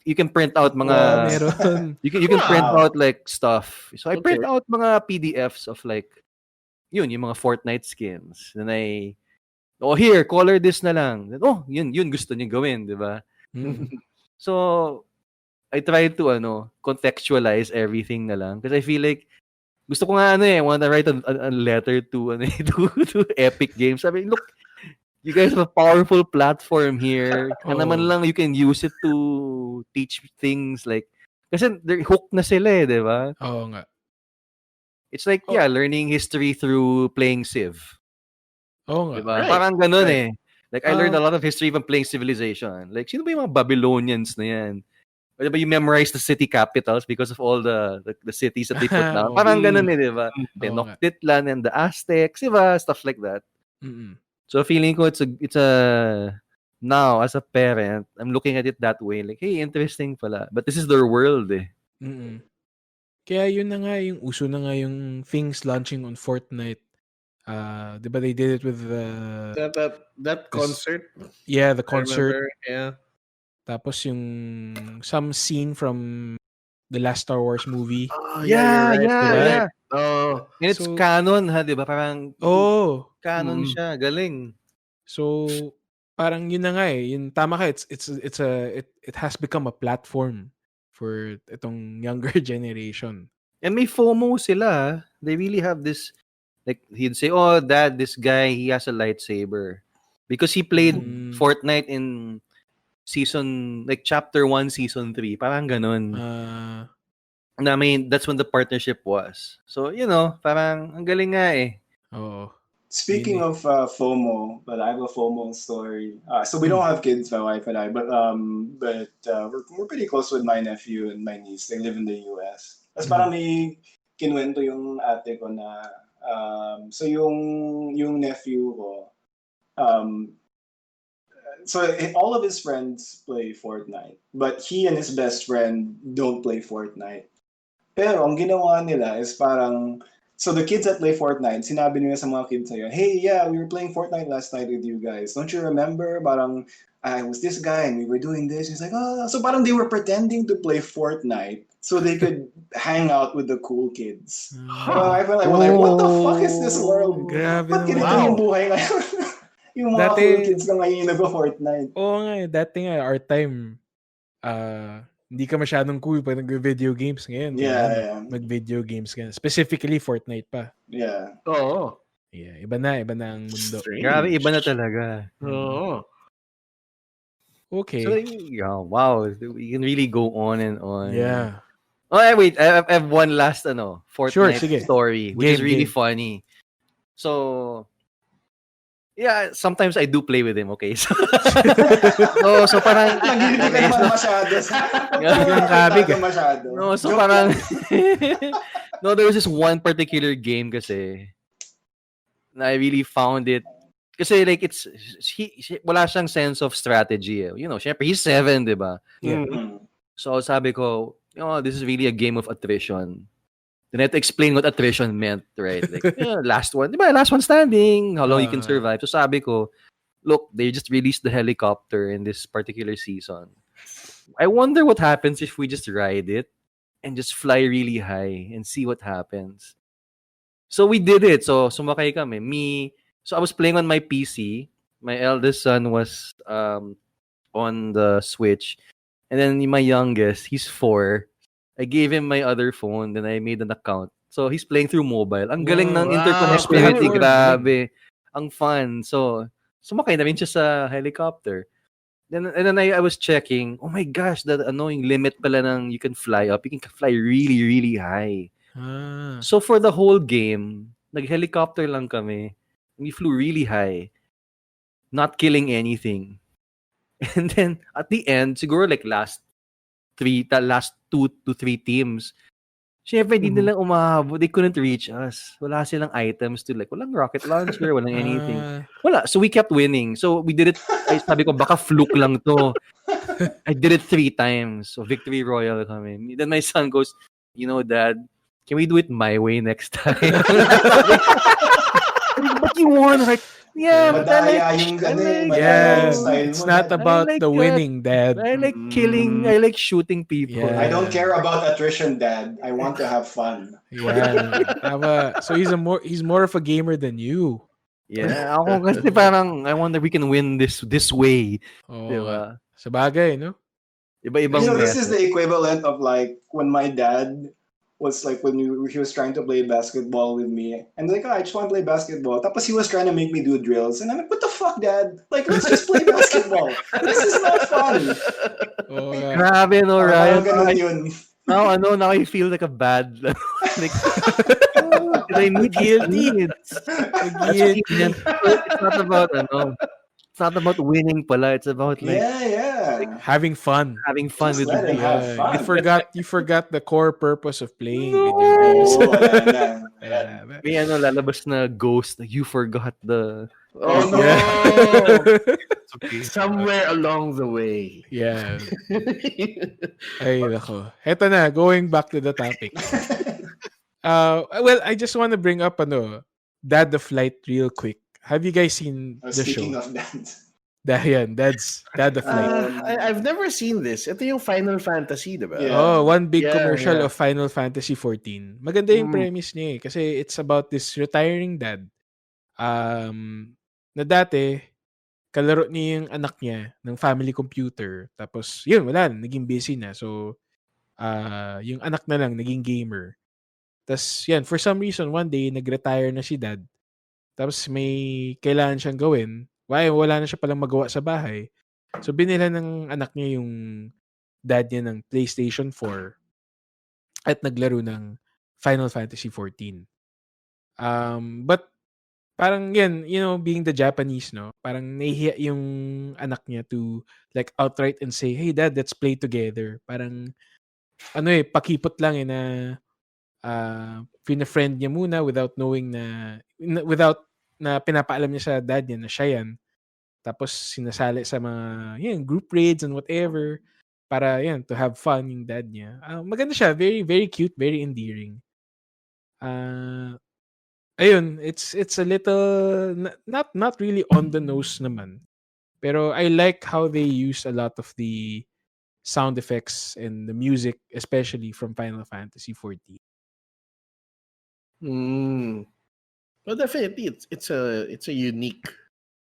you can print out mga, you can print out like stuff. So I print out mga PDFs of like, yung mga Fortnite skins. Then here, color this na lang. Then, yun gusto niya gawin, di ba? So, I try to, contextualize everything na lang. Because I feel like, gusto ko nga, I want to write a letter to Epic Games. Sabi, look, you guys have a powerful platform here. Naman lang, you can use it to teach things like, kasi they're hooked na sila di ba? Oo nga. It's like, learning history through playing Civ. Oo nga. Diba? Right. Parang ganun eh. Like, I learned a lot of history from playing Civilization. Like, sino ba yung mga Babylonians na yan? Diba you memorize the city capitals because of all the cities that they put down. Parang ganun di ba? Tenochtitlan and the Aztecs, diba? Stuff like that. Mm-mm. So feeling ko it's a now as a parent, I'm looking at it that way. Like, hey, interesting pala. But this is their world eh. Mm-mm. Kaya yun na nga yung uso na nga yung things launching on Fortnite. Diba they did it with that concert? Yeah, the concert. Remember, yeah. Tapos yung some scene from the last Star Wars movie. Oh, Yeah. Oh. And it's canon ha, di ba? Parang canon siya, galing. So parang yun na nga eh. Yun, tama ka, it has become a platform for itong younger generation. And may FOMO sila. They really have this, like he'd say, oh dad, this guy, he has a lightsaber. Because he played Fortnite in season, like chapter 1, season 3. Parang ganun. I mean, that's when the partnership was. So, parang ang galing nga eh. Oh. Speaking of FOMO, but I have a FOMO story. So we don't have kids, my wife and I, but we're pretty close with my nephew and my niece. They live in the US. Tapos parang may kinwento yung ate ko na so yung nephew ko, so all of his friends play Fortnite, but he and his best friend don't play Fortnite. Pero ang ginawa nila is parang, so the kids that play Fortnite, sinabi nila sa mga kids na yun, hey, yeah, we were playing Fortnite last night with you guys. Don't you remember? Parang, I was this guy and we were doing this. He's like, so parang they were pretending to play Fortnite so they could hang out with the cool kids. I felt like, what the fuck is this world? Grabe Ba't ganito yung buhay ngayon? Yung mga cool kids na ngayon nag-Fortnite. Oo nga, dati nga, our time, hindi ka masyadong cool pag nag-video games ngayon. Yeah. Mag-video games ka. Specifically, Fortnite pa. Yeah. Oo. Yeah, iba na ang mundo. Grabe, iba na talaga. Oo. Okay. So, yeah, wow. We can really go on and on. Yeah. Oh, wait. I have one last Fortnite story, which is really funny. So, yeah, sometimes I do play with him, okay? So parang... Nag-iibig ka naman masyado. No, so parang... No, there was this one particular game kasi na I really found it kasi like it's wala siyang sense of strategy. Syempre he's 7, di ba? Yeah. So sabi ko, this is really a game of attrition. Then I had to explain what attrition meant, right? Like, last one, di ba? Last one standing, how long you can survive. So sabi ko, look, they just released the helicopter in this particular season. I wonder what happens if we just ride it and just fly really high and see what happens. So we did it. So sumakay kami. So I was playing on my PC. My eldest son was on the Switch. And then my youngest, he's 4. I gave him my other phone, then I made an account. So he's playing through mobile. Ang galing ng interconnectivity, grabe. Ang fun. So sumakay na rin siya sa helicopter. And then I was checking, oh my gosh, that annoying limit pala ng you can fly up. You can fly really, really high. So for the whole game, nag-helicopter lang kami. We flew really high. Not killing anything. And then at the end, siguro like last 2 to 3 teams, syempre hindi nila umahabot. They couldn't reach us. Wala silang items to walang rocket launcher, walang anything. Wala. So we kept winning. So we did it. Sabi ko, baka fluke lang to. I did it 3 times. So victory royal kami. Then my son goes, Dad, can we do it my way next time? But you won, right? Yeah, but it's not about the winning, Dad. I like killing. I like shooting people. Yeah. I don't care about attrition, Dad. I want to have fun. Yeah. So he's more of a gamer than you. Yeah, ako kasi parang I wonder we can win this way. Diba? Sabagay, no? Iba-ibang this is the equivalent of like when my dad was like when he was trying to play basketball with me, and like, I just want to play basketball. Tapos he was trying to make me do drills, and I'm like, what the fuck, Dad? Like, let's just play basketball. This is not fun. Grabe, no, Ryan. Now I feel like a bad, like, I need guilty. It's not about It's not about winning pala. It's about like Yeah. Having fun. having fun Just with the let him game. have You fun. forgot the core purpose of playing No! video games. Oo, ayan, ayan, ayan. May lalabas na ghost na you forgot the... Oh no! It's okay. Somewhere along the way. Yeah. Ay, nako. Heto na, going back to the topic. Well, I just want to bring up Dad of Light real quick. Have you guys seen the Speaking show? of that. That's Dad of Light. I've never seen this. Ito yung Final Fantasy, diba? Yeah. Oh, one big Yeah, commercial yeah. of Final Fantasy 14. Maganda yung Mm. premise niya kasi it's about this retiring dad. Na dati, kalaro niya yung anak niya ng family computer. Tapos, yun, wala, naging busy na. So, yung anak na lang, naging gamer. Tapos, yan, for some reason, one day, nag-retire na si dad. Tapos, may kailangan siyang gawin. Wala na siya palang magawa sa bahay. So, binila ng anak niya yung dad niya ng PlayStation 4 at naglaro ng Final Fantasy 14. But, parang yan, being the Japanese, no? Parang nahihiya yung anak niya to like outright and say, hey dad, let's play together. Parang, pakipot lang na pina-friend niya muna without knowing without na pinapaalam niya sa dad niya na siya yan. Tapos sinasali sa mga group raids and whatever para to have fun yung dad niya. Maganda siya, very very cute, very endearing. Ayun, it's a little not really on the nose naman. Pero I like how they use a lot of the sound effects and the music, especially from Final Fantasy 14. Well, definitely, it's a unique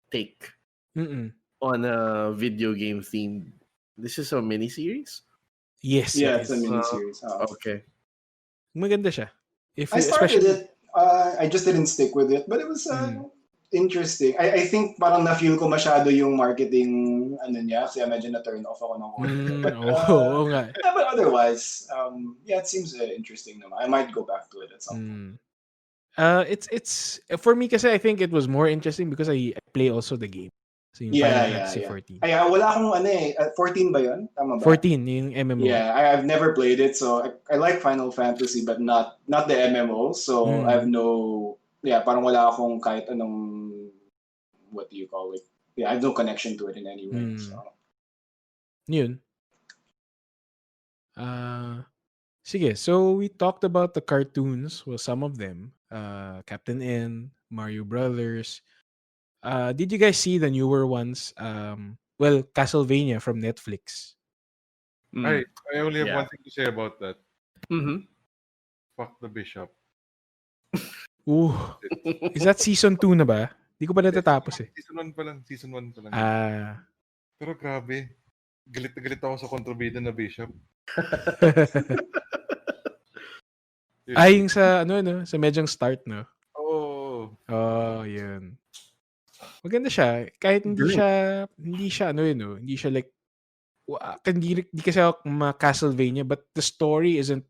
take on a video game theme. This is a miniseries? Yes. Yeah, it it's a is. miniseries. Okay. Maganda siya. I started it. I just didn't stick with it, but it was interesting. I think parang na-feel ko masyado yung marketing niya, kaya medyo na-turn off ako ng konti. Oo nga. But otherwise, it seems interesting naman. I might go back to it at some point. It's for me kasi I think it was more interesting because I play also the game. So yung Final Fantasy 14. Ay, wala akong 14 ba yun? Tama ba? 14 yung MMO. Yeah, I've never played it, so I like Final Fantasy but not the MMO. So I have parang wala akong kahit anong, what do you call it? Yeah, I have no connection to it in any way. So. Yun. Sige, so we talked about the cartoons, well, some of them. Captain N, Mario Brothers. Did you guys see the newer ones? Castlevania from Netflix. I only have one thing to say about that. Fuck the bishop. Ooh. Is that season 2 na ba? Di ko pa natatapos eh. Season 1 pa lang. Pero grabe. Galit na galit ako sa kontrabida na bishop. Yung sa sa medyong start, no? Oh, yun. Maganda siya. Kahit hindi siya like hindi kasi ako Castlevania, but the story isn't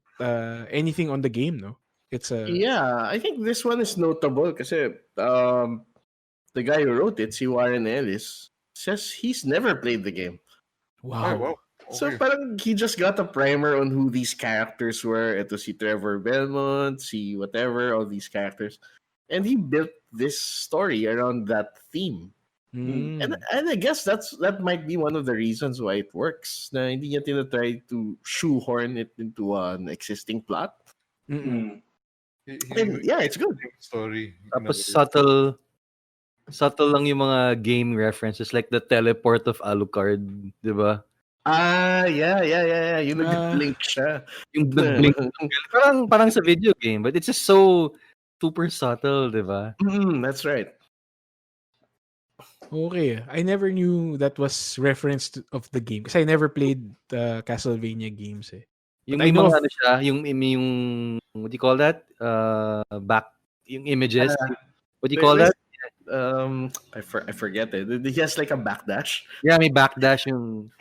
anything on the game, no? It's I think this one is notable kasi the guy who wrote it, si Warren Ellis, says he's never played the game. Wow. Okay. So parang he just got a primer on who these characters were. Ito si Trevor Belmont, si whatever, all these characters. And he built this story around that theme. And I guess that might be one of the reasons why it works. Na hindi niya tinatry to shoehorn it into an existing plot. And it's good. Story. Tapos subtle lang yung mga game references like the teleport of Alucard, di ba? Yeah. Yung nag-blink siya. Yung blink. parang sa video game, but it's just so super subtle, di ba? That's right. Okay. I never knew that was reference of the game kasi I never played the Castlevania games eh. Yung mga siya, yung what do you call that? Back yung images. What do you call that? I forget it. He has like a backdash. Yeah, may backdash yung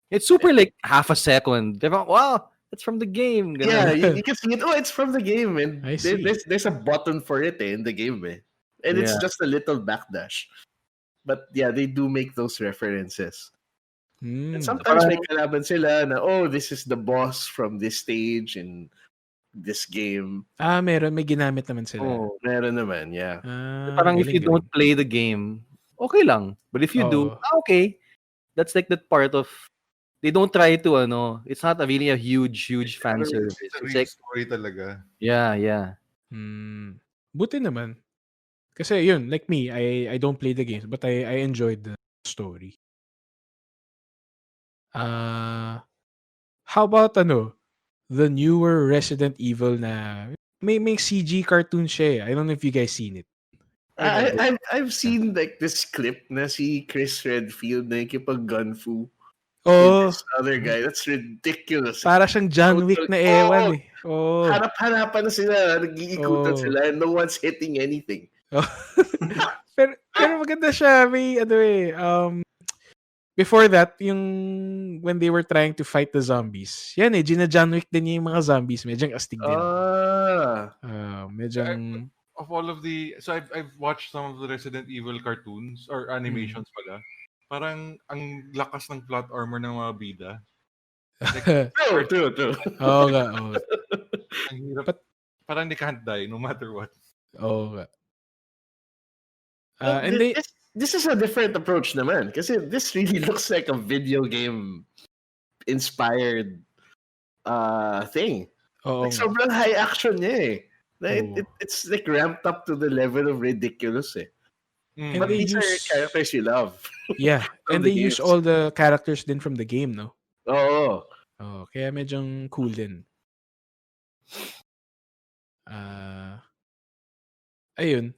It's super like half a second. Diba? Wow, that's from the game. Yeah, you can see it. Oh, it's from the game, and I see. there's a button for it in the game. And it's Yeah. just a little backdash. But yeah, they do make those references. And sometimes may kalaban sila na, this is the boss from this stage in this game. Meron. May ginamit naman sila. Meron naman, yeah. Parang if you don't play the game, okay lang. But if you do, okay. That's like that part of, they don't try to, it's not really a huge fan service. It's like story talaga. Yeah. Buti naman. Kasi yun, like me, I don't play the games, but I enjoyed the story. How about the newer Resident Evil na may CG cartoon siya. I don't know if you guys seen it. I've seen like this clip na si Chris Redfield na gun-fu. This other guy. That's ridiculous. Para siyang John Wick na ewan eh. Harap-harapan na sila. Nag-iikutan sila and no one's hitting anything. pero maganda siya. May before that, yung when they were trying to fight the zombies. Yan eh, John Wick din yung mga zombies. Medyo astig din. Of all of the... So I've watched some of the Resident Evil cartoons or animations pala. Parang ang lakas ng plot armor ng mga bida. Like, true. Oo nga. Ang hirap. Parang they can't die no matter what. Oo nga. This is a different approach naman. Kasi this really looks like a video game inspired thing. Like, sobrang high action niya eh. It's like ramped up to the level of ridiculous eh. But these are characters you love. Yeah. And they use all the characters din from the game, no? Oo. Kaya medyo cool din. Ayun.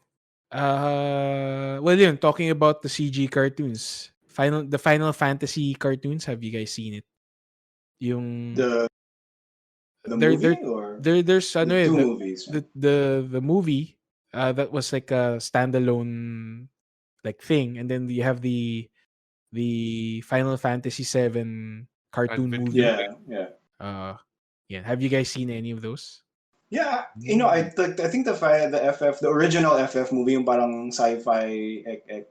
Well, yun, talking about the CG cartoons. The Final Fantasy cartoons, have you guys seen it? Yung the movie or there's two movies. The movie that was like a standalone like thing, and then you have the Final Fantasy 7 cartoon movie. Yeah. Have you guys seen any of those? Yeah, I think the original FF movie, yung parang sci-fi I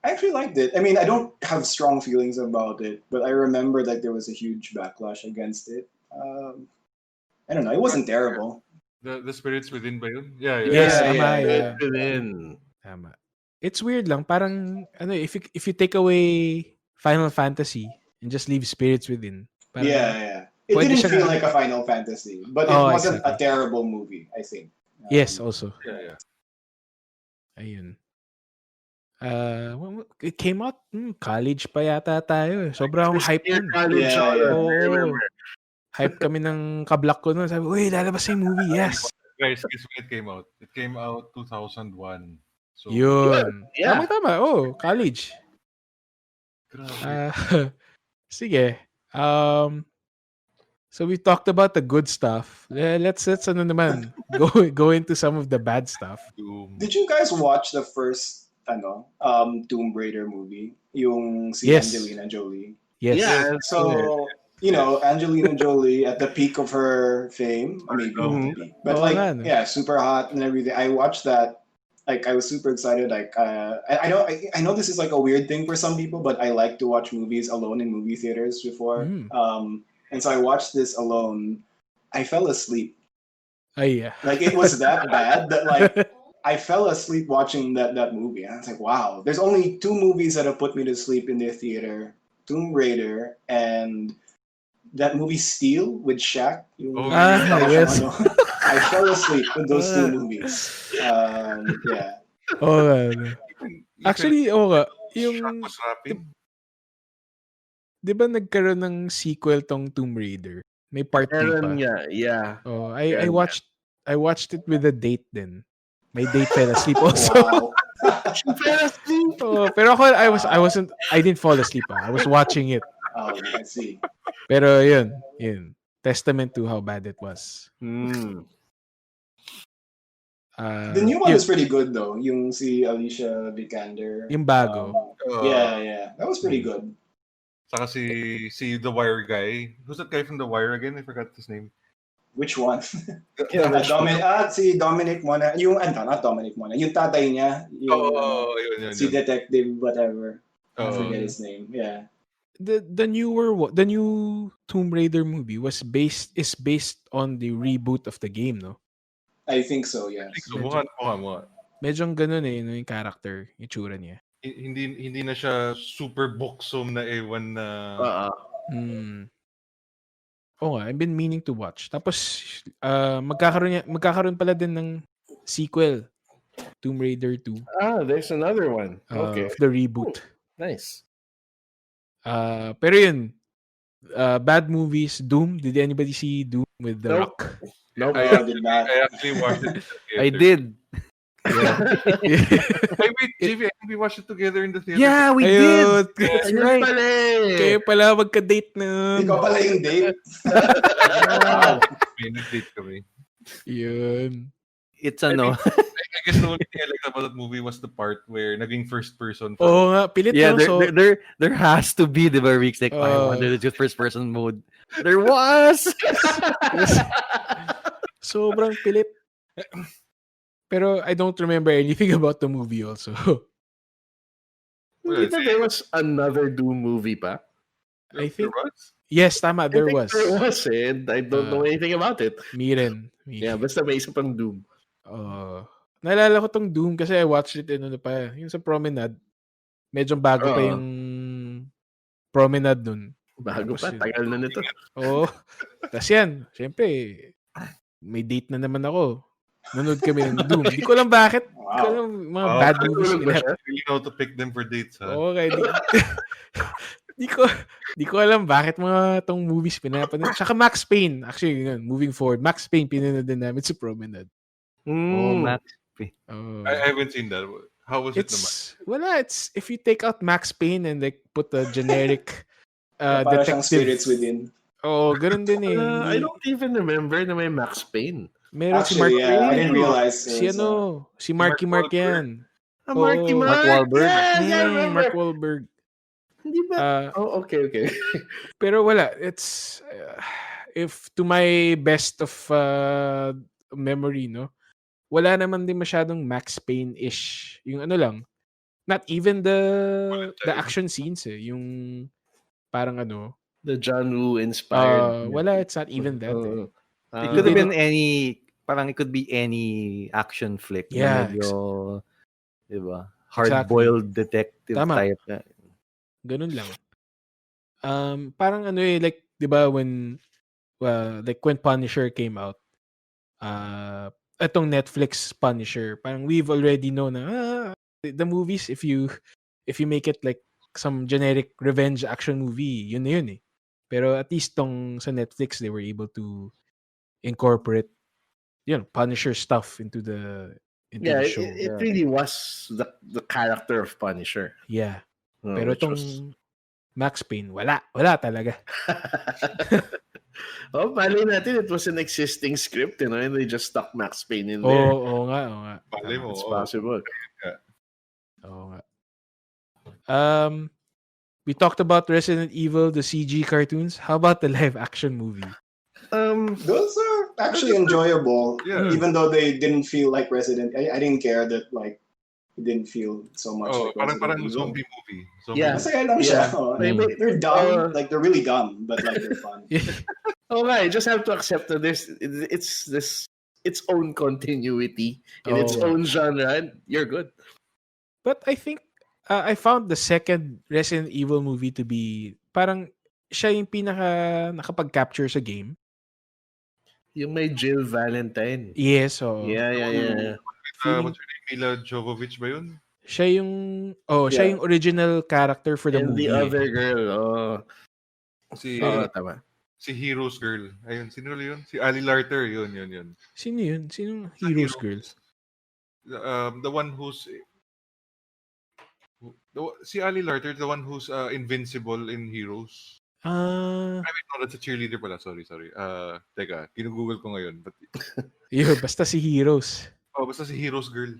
actually liked it. I mean, I don't have strong feelings about it, but I remember that there was a huge backlash against it. I don't know. It wasn't terrible. The Spirits Within ba yun? Yeah. Yes, yeah. Within. Tama. It's weird lang. Parang, if you take away Final Fantasy and just leave Spirits Within. Parang, yeah. It didn't feel like a Final Fantasy, but it wasn't a terrible movie, I think. Yes, also. Yeah. Ayun. It came out college pa yata tayo. Sobrang hype nun. College. Hype kami ng kablak ko nun. Sabi, uy, lalabas yung movie. Yes. Guys, guess when it came out? It came out 2001. So, yun. Yeah. Tama. College. Sige. So we talked about the good stuff. Let's go into some of the bad stuff. Did you guys watch the first Tomb Raider movie? Yung si Angelina Jolie. Yes. Yeah. So Angelina Jolie at the peak of her fame. I mean, but super hot and everything. I watched that. Like, I was super excited. Like, I know this is like a weird thing for some people, but I like to watch movies alone in movie theaters before. And so I watched this alone. I fell asleep. Yeah. Like, it was that bad that like I fell asleep watching that movie. And I was like, wow. There's only two movies that have put me to sleep in the theater: Tomb Raider and that movie Steel with Shaq. Yes. I fell asleep with those two movies. Yeah. Actually, yung di ba nagkaroon ng sequel tong Tomb Raider? May part 2 pa. Yeah. I watched it with a date din. My date fell asleep also. Wow. She fell asleep. Pero ako, I didn't fall asleep. I was watching it. Oh, I see. Pero yun. Testament to how bad it was. The new one is pretty good though. Yung si Alicia Vikander. Yung bago. Yeah. That was pretty good. Saka si The Wire guy. Who's that guy from The Wire again? I forgot his name. Which one? Yeah, which one? Si Dominic Mona. Yung, not Dominic Mona. Yung tatay niya. Yung, yun. si detective, whatever. I Oo. forget his name. Yeah. The new Tomb Raider movie is based on the reboot of the game, no? I think so, yes. So, mukha. Medyo ganun yung character, yung tsura niya. Hindi na siya super buxom na ewan na... Oo nga, I've been meaning to watch. Tapos, magkakaroon pala din ng sequel, Tomb Raider 2. There's another one. Okay. Of the reboot. Nice. Pero yun, bad movies, Doom. Did anybody see Doom with The Rock? Nope. I did not. I actually watched it. I did. Yeah. Wait, JV, I think we watched it together in the theater. Yeah, we Ayun. did. That's right. Kayo pala magka-date na. Ikaw pala yung date. Wow. May nag-date kami. Yun. It's I guess the only thing I liked about that movie was the part where naging first person. Oo nga, pilit Yeah, no? there has to be the Rick's like, I wanted to just first person mode. There was. Sobrang pilit. Pero I don't remember anything about the movie also. There was another Doom movie pa. I think There was? yes, tama, there I think was. There was, and I don't know anything about it. Me rin. Yeah, basta may isa pang Doom. Naalala ko tong Doom kasi I watched it yung sa Promenade. Medyo bago pa yung Promenade nun. Bago Tapos pa, tagal na nito. Oo. Tapos yan, syempre, may date na naman ako. Nanood kami ng Doom. Di ko alam bakit. Di ko alam mga bad movies. You know to pick them for dates, ha? Okay. Di ko alam bakit mga tong movies pinapanood. Saka Max Payne. Actually, yun, moving forward, Max Payne pinanood din namin sa Promenade. Max Payne. I haven't seen that. How was it naman? It's if you take out Max Payne and like put a generic Para siyang detective. spirits within. Ganun din eh. I don't even remember na may Max Payne. Meron Actually, si Mark I didn't realize. si Marky Mark yan. Marky Mark. Mark Wahlberg. Yes, Mark Wahlberg. Hindi ba? Okay. Pero wala. It's if to my best of memory, no? Wala naman din masyadong Max Payne-ish. Yung lang. Not even the action scenes eh. Yung parang the John Woo inspired. Wala, it's not even that. It could have been it could be any action flick. Yeah. Medyo, diba? Hard-boiled detective Tama. type. Ganun lang. Parang like, diba, when Punisher came out, etong Netflix Punisher, parang we've already known na the movies, if you make it like some generic revenge action movie, yun na yun eh. Pero at least tong sa Netflix, they were able to incorporate Punisher stuff into the show. It really was the character of Punisher. Yeah. Pero tong Max Payne, wala talaga. Malay natin, it was an existing script, and they just stuck Max Payne in there. Oo nga. Malay mo. It's possible. Oo nga. We talked about Resident Evil, the CG cartoons. How about the live action movie? Those are actually enjoyable, even though they didn't feel like Resident. I didn't care that like it didn't feel so much like parang Resident Evil. zombie movie. Yeah. Masaya lang siya. They're dumb, like they're really dumb, but like they're fun. You just have to accept that it's its own continuity in its own genre, and you're good. But I think I found the second Resident Evil movie to be parang siya yung nakapag-capture sa game. Yung may Jill Valentine. Yes, Yeah. What's her name? Mila Jovovich ba yun? Siya yung siya yung original character for the and movie. And the other girl, tama. Si Hero's Girl. Ayun, sino yun? Si Ali Larter, yun. Sino yun? Sinong Hero's Girl? The one who's si Ali Larter, the one who's invincible in Heroes. No, that's a cheerleader pala. Sorry. Teka, ginugoogle ko ngayon. But... basta si Heroes. Basta si Hero's Girl.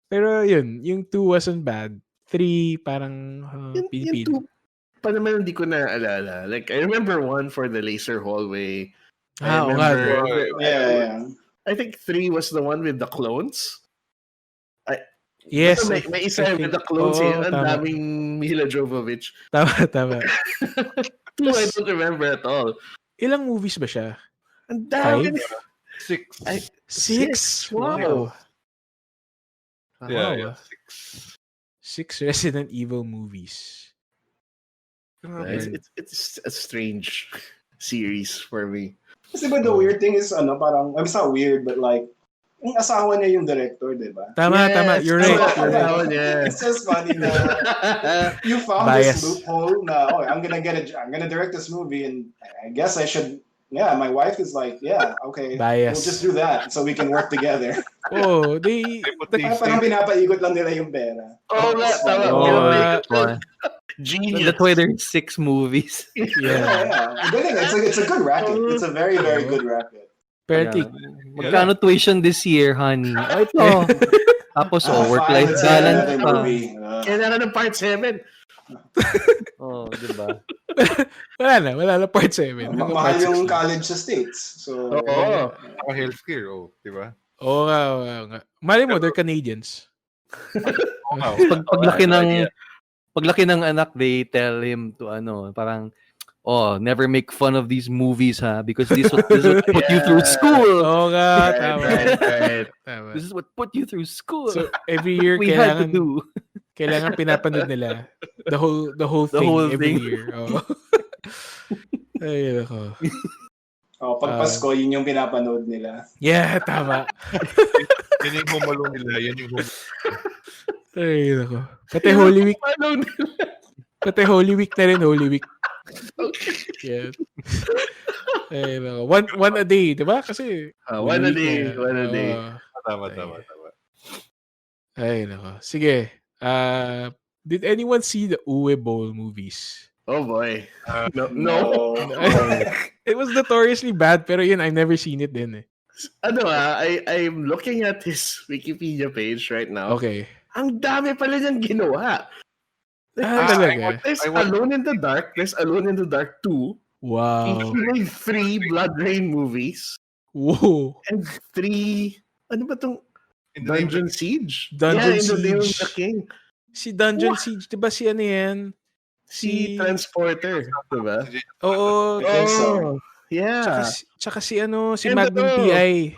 Pero yun, yung 2 wasn't bad. 3 parang Yung 2, pa naman hindi ko naalala. Like, I remember 1 for the laser hallway. I Oo nga, remember. no? Yeah. I think 3 was the one with the clones. Yes. Basta may isa I with think- the clones oo, Ang tama. daming Mila Jovovich. Tama. 2, I don't remember at all. Ilang movies ba siya? Ang dami. 6. Ay, 6? Wow. Yeah, 6. 6 Resident Evil movies. It's a strange series for me. Kasi ba the weird thing is, parang, it's not weird, but like, yung asawa niya yung director, di ba? Tama. You're right. It's just funny na you found Bias. this loophole na, I'm gonna direct this movie, and I guess I should. Yeah, my wife is like, yeah, okay, Bias. we'll just do that so we can work together. Oh, Parang pinapaikot lang nila yung pera. Oo nga, tama. That's why. Genius. That's why there's 6 movies. Yeah. Galing, it's a good racket. It's a very, very good racket. Pero Magkano tuition this year, honey? Oh, ito. Tapos, work-life balance pa. Kailangan ng part 7. Oh, diba? Wala na part 7. Mahal yung college sa States. So, Ako healthcare, diba? Oo nga. Mali mo, they're Canadians. Paglaki ng anak, they tell him to parang, never make fun of these movies, ha? Because this would put you through school. Oo nga, tama. Tama. This is what put you through school. So, every year, we had to do. Kailangan pinapanood nila the whole thing every year. Oh. Ay, nako. Pag Pasko, yun yung pinapanood nila. Yeah, tama. Yun yung humalo nila. Ay, nako. Pati Holy Week. Pati Holy Week na rin, Holy Week. Yeah. Ay, nako. One a day, di ba? Kasi one a day. Tama. Ay, nako. Sige. Did anyone see the Uwe Bowl movies? Oh boy. No. It was notoriously bad, pero yun, I've never seen it din eh. I'm looking at his Wikipedia page right now. Okay. Ang dami pala niyang ginawa. Talaga? There's Alone in the Dark. There's Alone in the Dark 2. Wow. He made 3 Blood Rain movies. Whoa. And 3... Ano ba itong... Dungeon Siege? Dungeon In the Name of Siege. the King. Si Dungeon Siege, di ba si ano yan? Si Transporter, di ba? Oo. I think so. Yeah. Tsaka si ano, si And Magnum PI.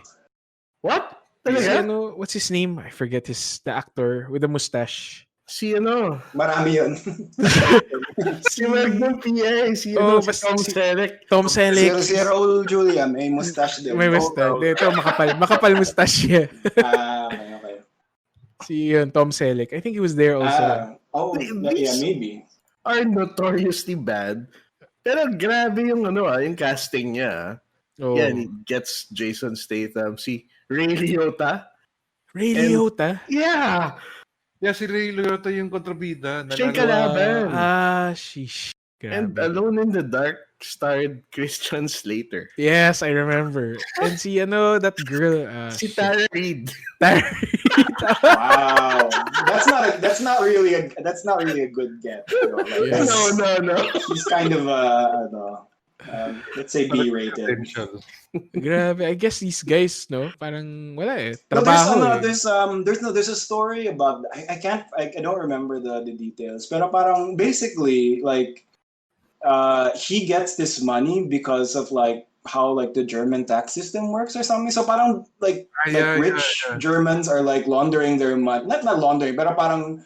What? Si Talaga? ano, what's his name? I forget the actor with the mustache. Si ano? Marami yun. Si Magnum PI. Si Tom Selleck. Tom Selleck. Si Raul Julia, may mustache din. May mustache. Ito, makapal mustache niya. Okay. Si Tom Selleck. I think he was there also. Yeah, maybe. Are notoriously bad. Pero grabe yung yung casting niya. Oh. Yeah, he gets Jason Statham. Si Ray Liotta. Ray Liotta? Yeah. Yeah, si Ray Liotta yung kontrabida. Siya yung kalaban. Sheesh. And Alone in the Dark starred Christian Slater. Yes, I remember. And si that girl. Si Tara Reid. Wow. That's not really a good get. Yes. No. She's kind of let's say B-rated. Grabe. I guess these guys, parang wala eh. No, Trabaho there's a story about I don't remember the details. Pero parang basically like he gets this money because of like how like the German tax system works or something. So parang like rich Germans are like laundering their money. Not laundering, but parang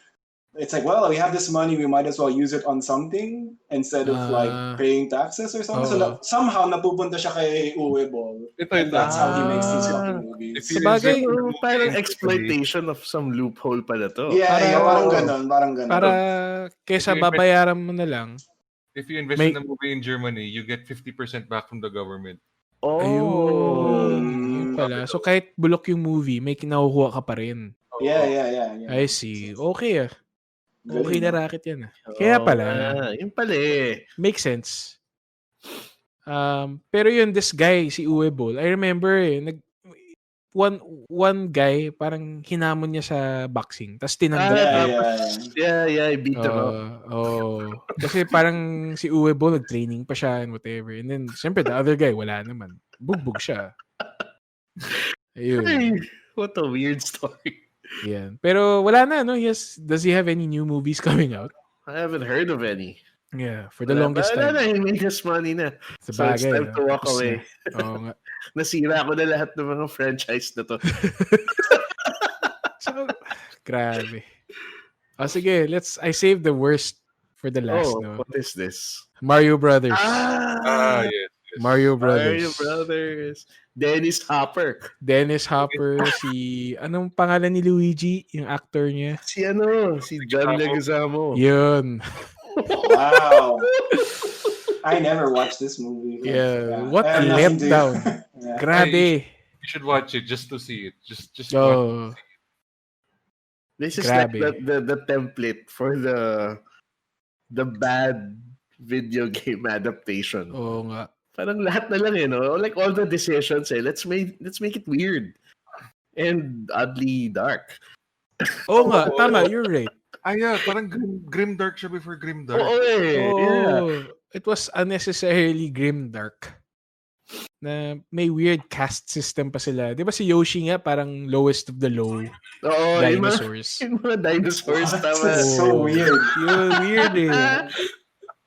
it's like, well, we have this money, we might as well use it on something instead of like paying taxes or something. So somehow napupunta siya kay Uwe Boll. That's how he makes these fucking movies. Sabagay, parang exploitation of some loophole pala to. Yeah, parang ganon. Para kesa babayaran mo na lang. If you invest in a movie in Germany, you get 50% back from the government. Ayun pala. So kahit bulok yung movie, may kinakuha ka pa rin. Yeah. I see. Okay Okay na racket yan. Kaya pala. Yun pala eh. Makes sense. Pero yun, this guy, si Uwe Boll, I remember one guy, parang hinamon niya sa boxing. Tapos tinanggal. Yeah, I beat him up. Kasi parang si Uwe Boll, nag-training pa siya and whatever. And then, siyempre, the other guy, wala naman. bugbog siya. Ayun. Ay, what a weird story. Yan. Pero wala na, no? Does he have any new movies coming out? I haven't heard of any. Yeah, for the longest time. He made his money na. Sa So it's bagay, time to walk tapos away. na. Oo nga. Nasira ko na lahat ng mga franchise na to. So, grabe. Sige, I saved the worst for the last, no? What is this? Mario Brothers. Yes. Mario Brothers. Mario Brothers. Dennis Hopper. Anong pangalan ni Luigi? Yung actor niya? Si John Leguizamo. Yun. Wow. I never watched this movie. Yeah. What a letdown. Yeah. Grabe. You should watch it just to see it. Just watch Oh. This is Grabe. like the template for the bad video game adaptation. Oo nga. Parang lahat na lang like all the decisions let's make it weird and oddly dark. Oo nga, tama, you're right. Yeah, parang grimdark siya before grimdark. Yeah. It was unnecessarily grimdark. Na may weird caste system pa sila. 'Di ba si Yoshi nga parang lowest of the low dinosaurs. Yung mga dinosaurs That's so weird. Yun, weird eh.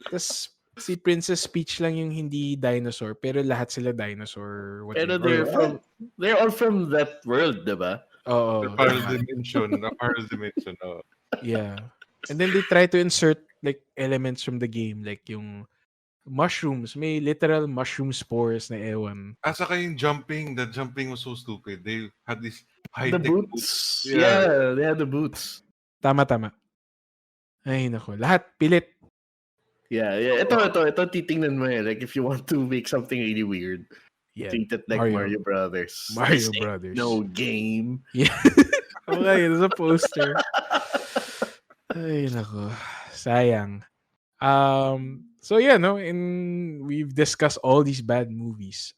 Tapos si Princess Peach lang yung hindi dinosaur, pero lahat sila dinosaur. Pero they're all from that world, diba? Oo. The parallel dimension. Oh. Yeah. And then they try to insert like elements from the game, like yung mushrooms. May literal mushroom spores na ewan. Saka yung jumping, the jumping was so stupid. They had this high-tech boots. Yeah, they had the boots. Tama. Ay, nako. Lahat pilit. Yeah. Ito titingnan mo like if you want to make something really weird, treat it like Mario Brothers. Mario Brothers. No game. Yeah. Okay, it's a poster. Ay, nako. Sayang. So yeah, no, we've discussed all these bad movies.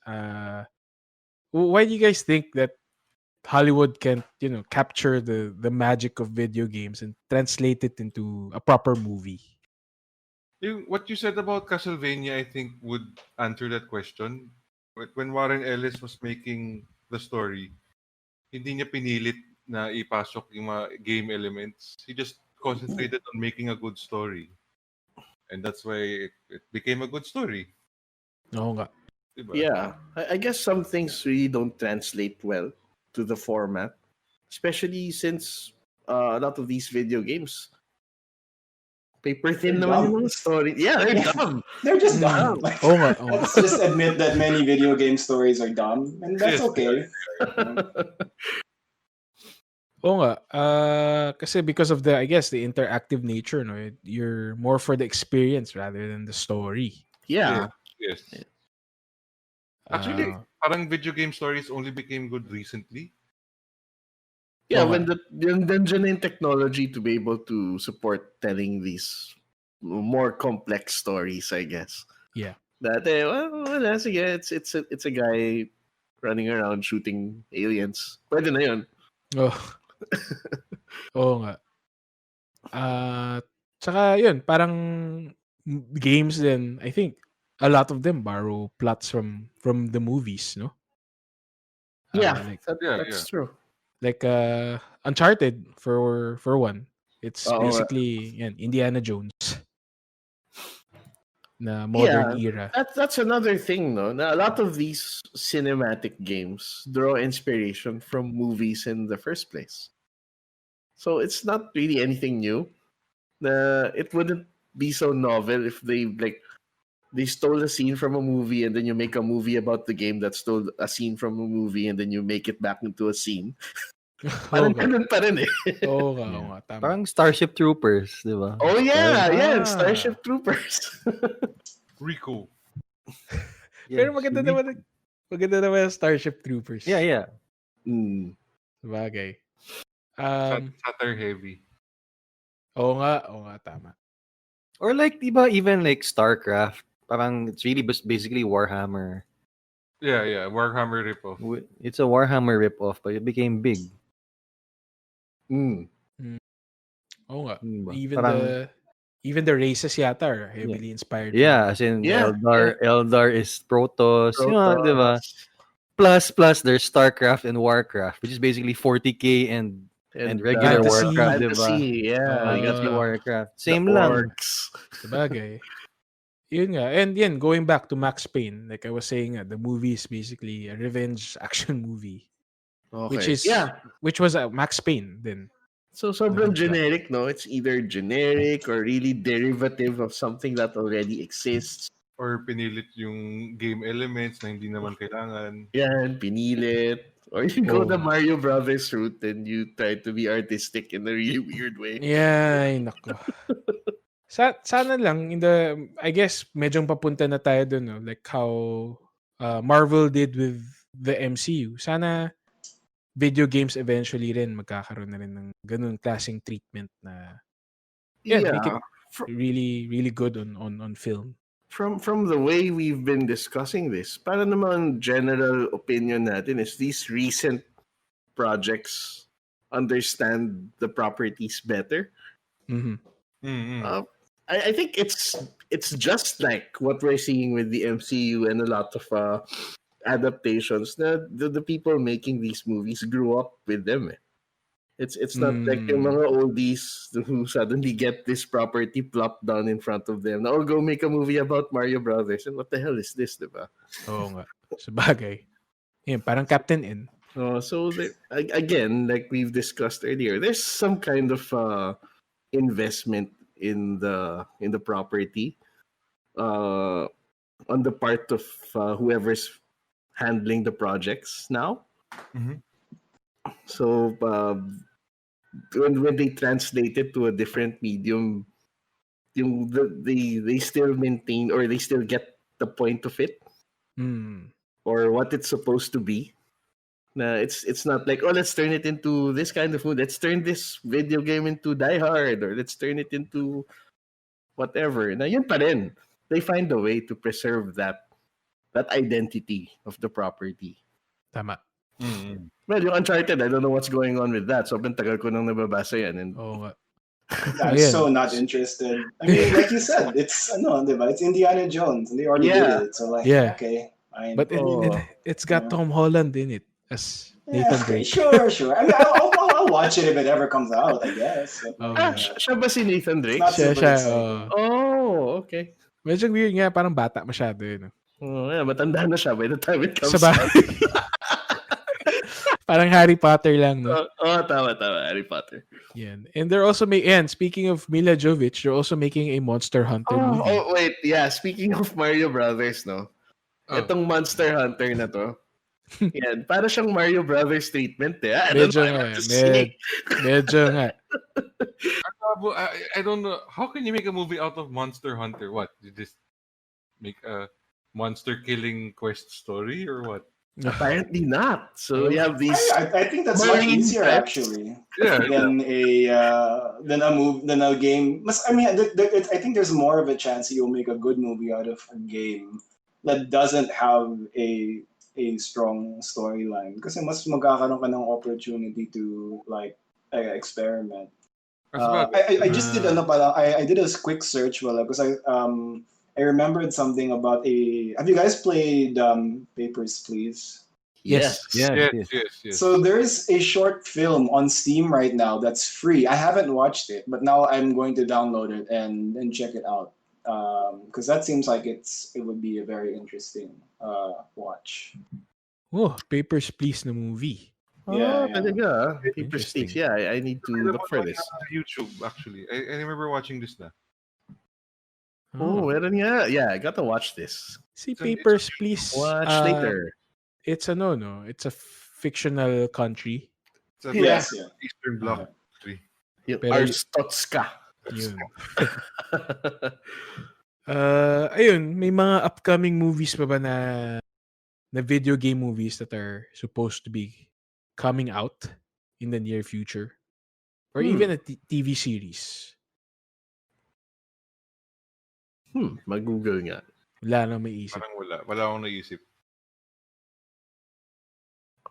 Why do you guys think that Hollywood can't, capture the magic of video games and translate it into a proper movie? What you said about Castlevania, I think, would answer that question. When Warren Ellis was making the story, hindi niya pinilit na ipasok yung mga game elements. He just concentrated on making a good story. And that's why it became a good story. Oo nga. Diba? Yeah. I guess some things really don't translate well to the format. Especially since a lot of these video games paper thin naman yung story. Yeah, they're dumb. They're just dumb. Oo nga. Let's just admit that many video game stories are dumb, and that's okay. Oo nga. Kasi because of the interactive nature, no, you're more for the experience rather than the story. Yeah. Yes. Actually, parang video game stories only became good recently. Yeah, when nandiyan na yung technology to be able to support telling these more complex stories, I guess. Yeah. Dati, wala, sige, it's a guy running around shooting aliens. Pwede na yun. Oo nga. Tsaka yun, parang games din, I think, a lot of them borrow plots from the movies, no? Yeah, that's true. Like Uncharted for one. It's basically Indiana Jones na modern era. That's another thing, no? Na a lot of these cinematic games draw inspiration from movies in the first place. So it's not really anything new. It wouldn't be so novel if they stole a scene from a movie and then you make a movie about the game that stole a scene from a movie and then you make it back into a scene. Parang ganun pa rin eh. Oo nga, tama. Parang Starship Troopers, di ba? Oh yeah, Starship Troopers. Rico. Pero maganda naman yung Starship Troopers. Yeah. Sabagay. Satter heavy. Oo nga, tama. Or like, diba, even like StarCraft, parang it's really basically Warhammer. Yeah, Warhammer ripoff. It's a Warhammer ripoff, but it became big. Oo nga. Diba? Even parang, Even the races yata are heavily inspired Yeah, from. as in Yeah, Eldar is Protoss, di ba? Protoss Plus there's StarCraft and Warcraft, which is basically 40k and and regular Fantasy. Warcraft, di ba? fantasy. Yeah, you got Legacy the Warcraft. the Same lang. orcs. Sabagay. Yun nga. And yan, going back to Max Payne, like I was saying, the movie is basically a revenge action movie, Okay. Yeah. which was Max Payne then. So sobrang generic, no? It's either generic or really derivative of something that already exists. Or pinilit yung game elements na hindi naman kailangan. Yan, pinilit. Or you go the Mario Brothers route and you try to be artistic in a really weird way. Yeah, ay nako. Sana lang I guess medyo papunta na tayo dun, no? Like how Marvel did with the MCU. Sana video games eventually rin magkakaroon na rin ng ganun klaseng treatment na make it really really good on film. From the way we've been discussing this, para naman general opinion natin is these recent projects understand the properties better. Mm-hmm. Mm-hmm. I think it's just like what we're seeing with the MCU and a lot of adaptations. The people making these movies grew up with them. It's not like yung mga oldies who suddenly get this property plopped down in front of them. Now, go make a movie about Mario Brothers. And what the hell is this, diba? Oo nga. Sabagay. Yan, parang Captain N. So, again, like we've discussed earlier, there's some kind of investment in the property on the part of whoever's handling the projects now. Mm-hmm. So, when they translate it to a different medium, they still maintain or they still get the point of it or what it's supposed to be. It's not like, oh, let's turn it into this kind of movie. Let's turn this video game into Die Hard, or let's turn it into whatever. Na yun pa rin. They find a way to preserve that identity of the property. Tama. Mm-hmm. Well, yung Uncharted, I don't know what's going on with that. So, tagal ko nang nababasa yan. And I'm so not interested. I mean, like you said, it's it's Indiana Jones, and they already did it. So, okay. But it's got Tom Holland in it as Nathan Drake. Sure. I mean, I'll watch it if it ever comes out, I guess. Siya ba si Nathan Drake? Siya. Okay. Medyo weird nga, parang bata masyado yun. Matanda na siya by the time it comes out. Parang Harry Potter lang, no? Tama. Harry Potter. Yan. And they're also speaking of Mila Jovovich, they're also making a Monster Hunter movie. Oh, wait. Yeah, speaking of Mario Brothers, no? Itong Monster Hunter na to. Yan, para siyang Mario Brothers treatment, eh. Medyo nga. I don't know. How can you make a movie out of Monster Hunter? What? You just make a monster killing quest story or what? Apparently not. So you have these. I think that's much easier actually. Than a game. I think there's more of a chance you'll make a good movie out of a game that doesn't have a strong storyline. Kasi mas magkakaroon ka ng opportunity to experiment. I just did I did a quick search because I remembered something about have you guys played Papers, Please? Yes. So there's a short film on Steam right now that's free. I haven't watched it, but now I'm going to download it and check it out. Because that seems like it would be a very interesting watch. Oh, Papers, Please na movie. Talaga. Papers, Please. Yeah, I need to look for this. YouTube, actually. I remember watching this na. Meron nga. Yeah, I got to watch this. See, Papers, Please. Watch later. It's it's a fictional country. Yes. Eastern Bloc country. Arstotska. Yun. Ayun, may mga upcoming movies pa ba na video game movies that are supposed to be coming out in the near future? Or even a TV series? Mag-google nga. Wala nang maisip. Parang wala. Wala akong naisip.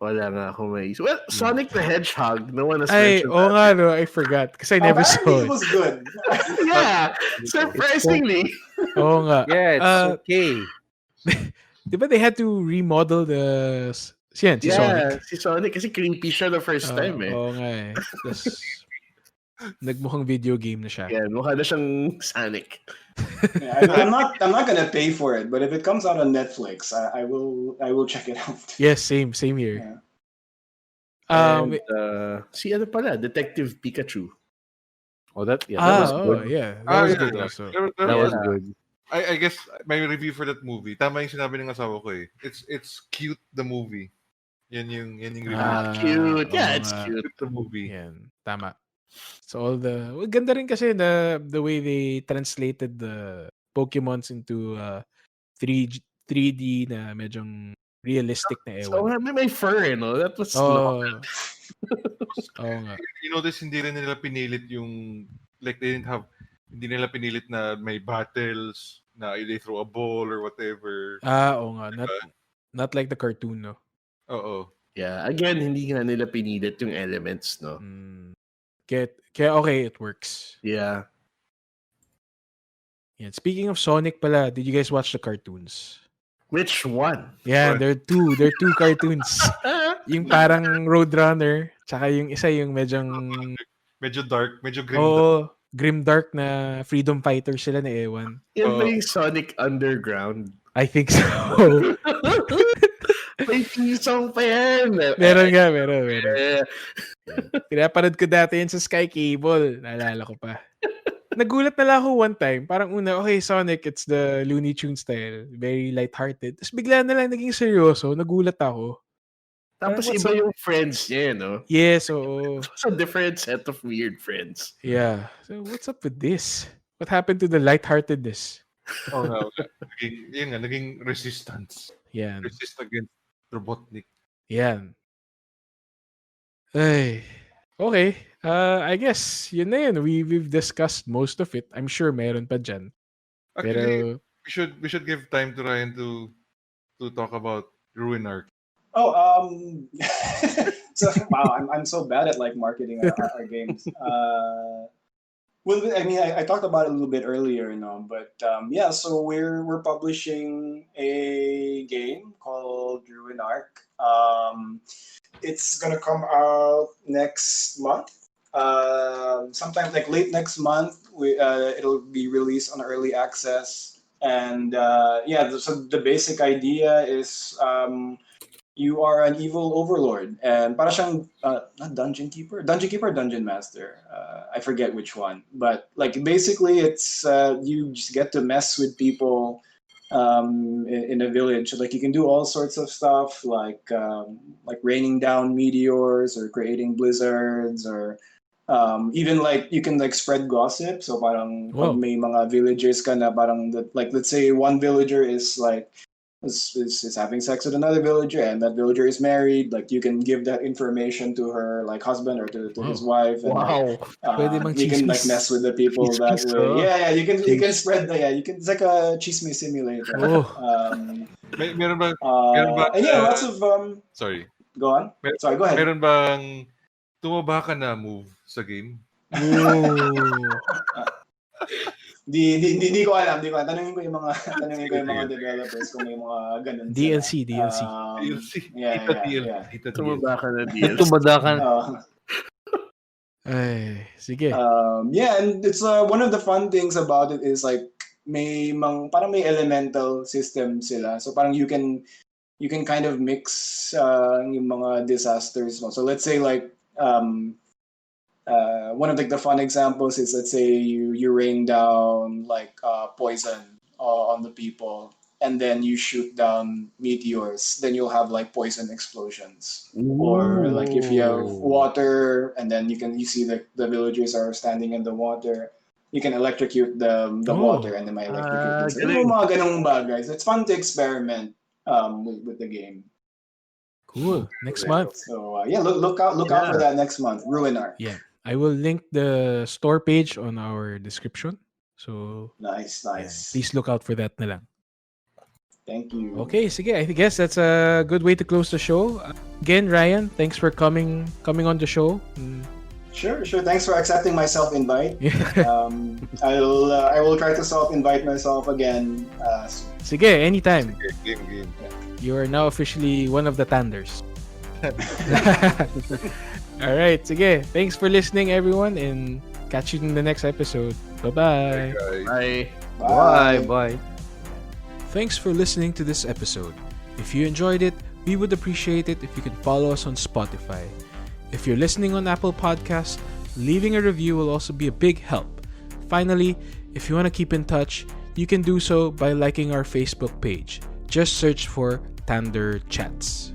Wala nga ako may... Well, Sonic the Hedgehog. No one has Ay, mentioned oo that. nga, no. I forgot. Because I never Apparently, saw it it. was good. Yeah, surprisingly. Oo nga. Yeah, it's okay. Di ba they had to remodel si Sonic? Si Sonic. Kasi creepy siya the first time eh. Oo nga eh. Tapos, nagmukhang video game na siya. Yeah, mukha na siyang Sonic. Yeah, I'm not gonna pay for it, but if it comes out on Netflix, I will check it out. Yes, same here. Yeah. And, si ano pala, Detective Pikachu. Oh, that was good. Yeah. That was good yeah. also. That was good. I guess my review for that movie. Tama yung sinabi ng asawa ko eh. It's cute the movie. Yan yung review. Cute. Yeah, it's nga. cute. The movie. Yan, tama. So ganda rin kasi the way they translated the Pokemons into 3D na medyong realistic na So, ewan. may fur, That was Oo nga. You notice hindi rin nila pinilit yung like hindi nila pinilit na may battles na they throw a ball or whatever. Oo nga. Not like the cartoon, no? Oo. Yeah, again, hindi nga nila pinilit yung elements, no? Kaya okay, it works. Yeah. Yeah. Speaking of Sonic pala, did you guys watch the cartoons? Which one? Yeah, there are two cartoons. Yung parang Roadrunner, tsaka yung isa yung medyo dark, medyo grim. grimdark na freedom fighter sila na ewan. Yan ba yung Sonic Underground? I think so. May theme song pa yan. Meron. Yeah. Pinapanood ko dati yan sa Sky Cable. Naalala ko pa. Nagulat na lang ako one time. Parang una, okay, Sonic, it's the Looney Tunes style. Very lighthearted. Tapos bigla na lang naging seryoso. Nagulat ako. Tapos iba yung friends niya, no? Yes, oo. It's a different set of weird friends. Yeah. So what's up with this? What happened to the lightheartedness? Oh, no. Naging resistance. Yan. Resist against Robotnik. Yan. Ay. Okay. I guess yun na yun. We've discussed most of it. I'm sure meron pa dyan. Actually, we should give time to Ryan to talk about Ruin Arc. Oh, so wow, I'm so bad at like marketing our games. Well, I mean, I talked about it a little bit earlier, but yeah, so we're publishing a game called Ruin Arc. It's gonna come out next month. Sometime like late next month. It'll be released on early access, and yeah. So the basic idea is you are an evil overlord, and para siyang not dungeon keeper, or dungeon master. I forget which one, but like basically, it's you just get to mess with people in a village. Like you can do all sorts of stuff, like raining down meteors or creating blizzards, or even like you can like spread gossip. So parang pag may mga villagers ka na parang like let's say one villager is like is having sex with another villager, and that villager is married. Like you can give that information to her like husband or to his wife. And, you can like mess with the people that way. Yeah, you can spread the it's like a chisme simulator. Meron ba? And yeah, lots of Sorry. Go on. Sorry, go ahead. Meron bang tumaba ka na move sa game? Di ko alam. Tanungin ko yung mga developers kung may mga ganun. DLC. Yeah. Tumaba ka na DLC. Tumada ka. Ay, sige. Yeah, and it's one of the fun things about it is like parang may elemental system sila. So parang you can kind of mix yung mga disasters mo. So let's say like one of like the fun examples is let's say you rain down like poison on the people, and then you shoot down meteors, then you'll have like poison explosions. Ooh. Or like if you have water and then you see the villagers are standing in the water, you can electrocute the water and then may electrocute. So mga ganung bagay. So it's fun to experiment with the game. Cool. Next month. So yeah, look out for that next month. Ruin Arc. Yeah. I will link the store page on our description. So nice. Yeah, please look out for that na lang. Thank you. Okay, sige. I guess that's a good way to close the show. Again, Ryan, thanks for coming on the show. Sure. Thanks for accepting my self-invite. I will try to self-invite myself again. Sige, anytime. Game. You are now officially one of the Tanders. All right, sige. Thanks for listening, everyone, and catch you in the next episode. Bye-bye. Bye. Bye. Bye. Thanks for listening to this episode. If you enjoyed it, we would appreciate it if you could follow us on Spotify. If you're listening on Apple Podcasts, leaving a review will also be a big help. Finally, if you want to keep in touch, you can do so by liking our Facebook page. Just search for Tander Chats.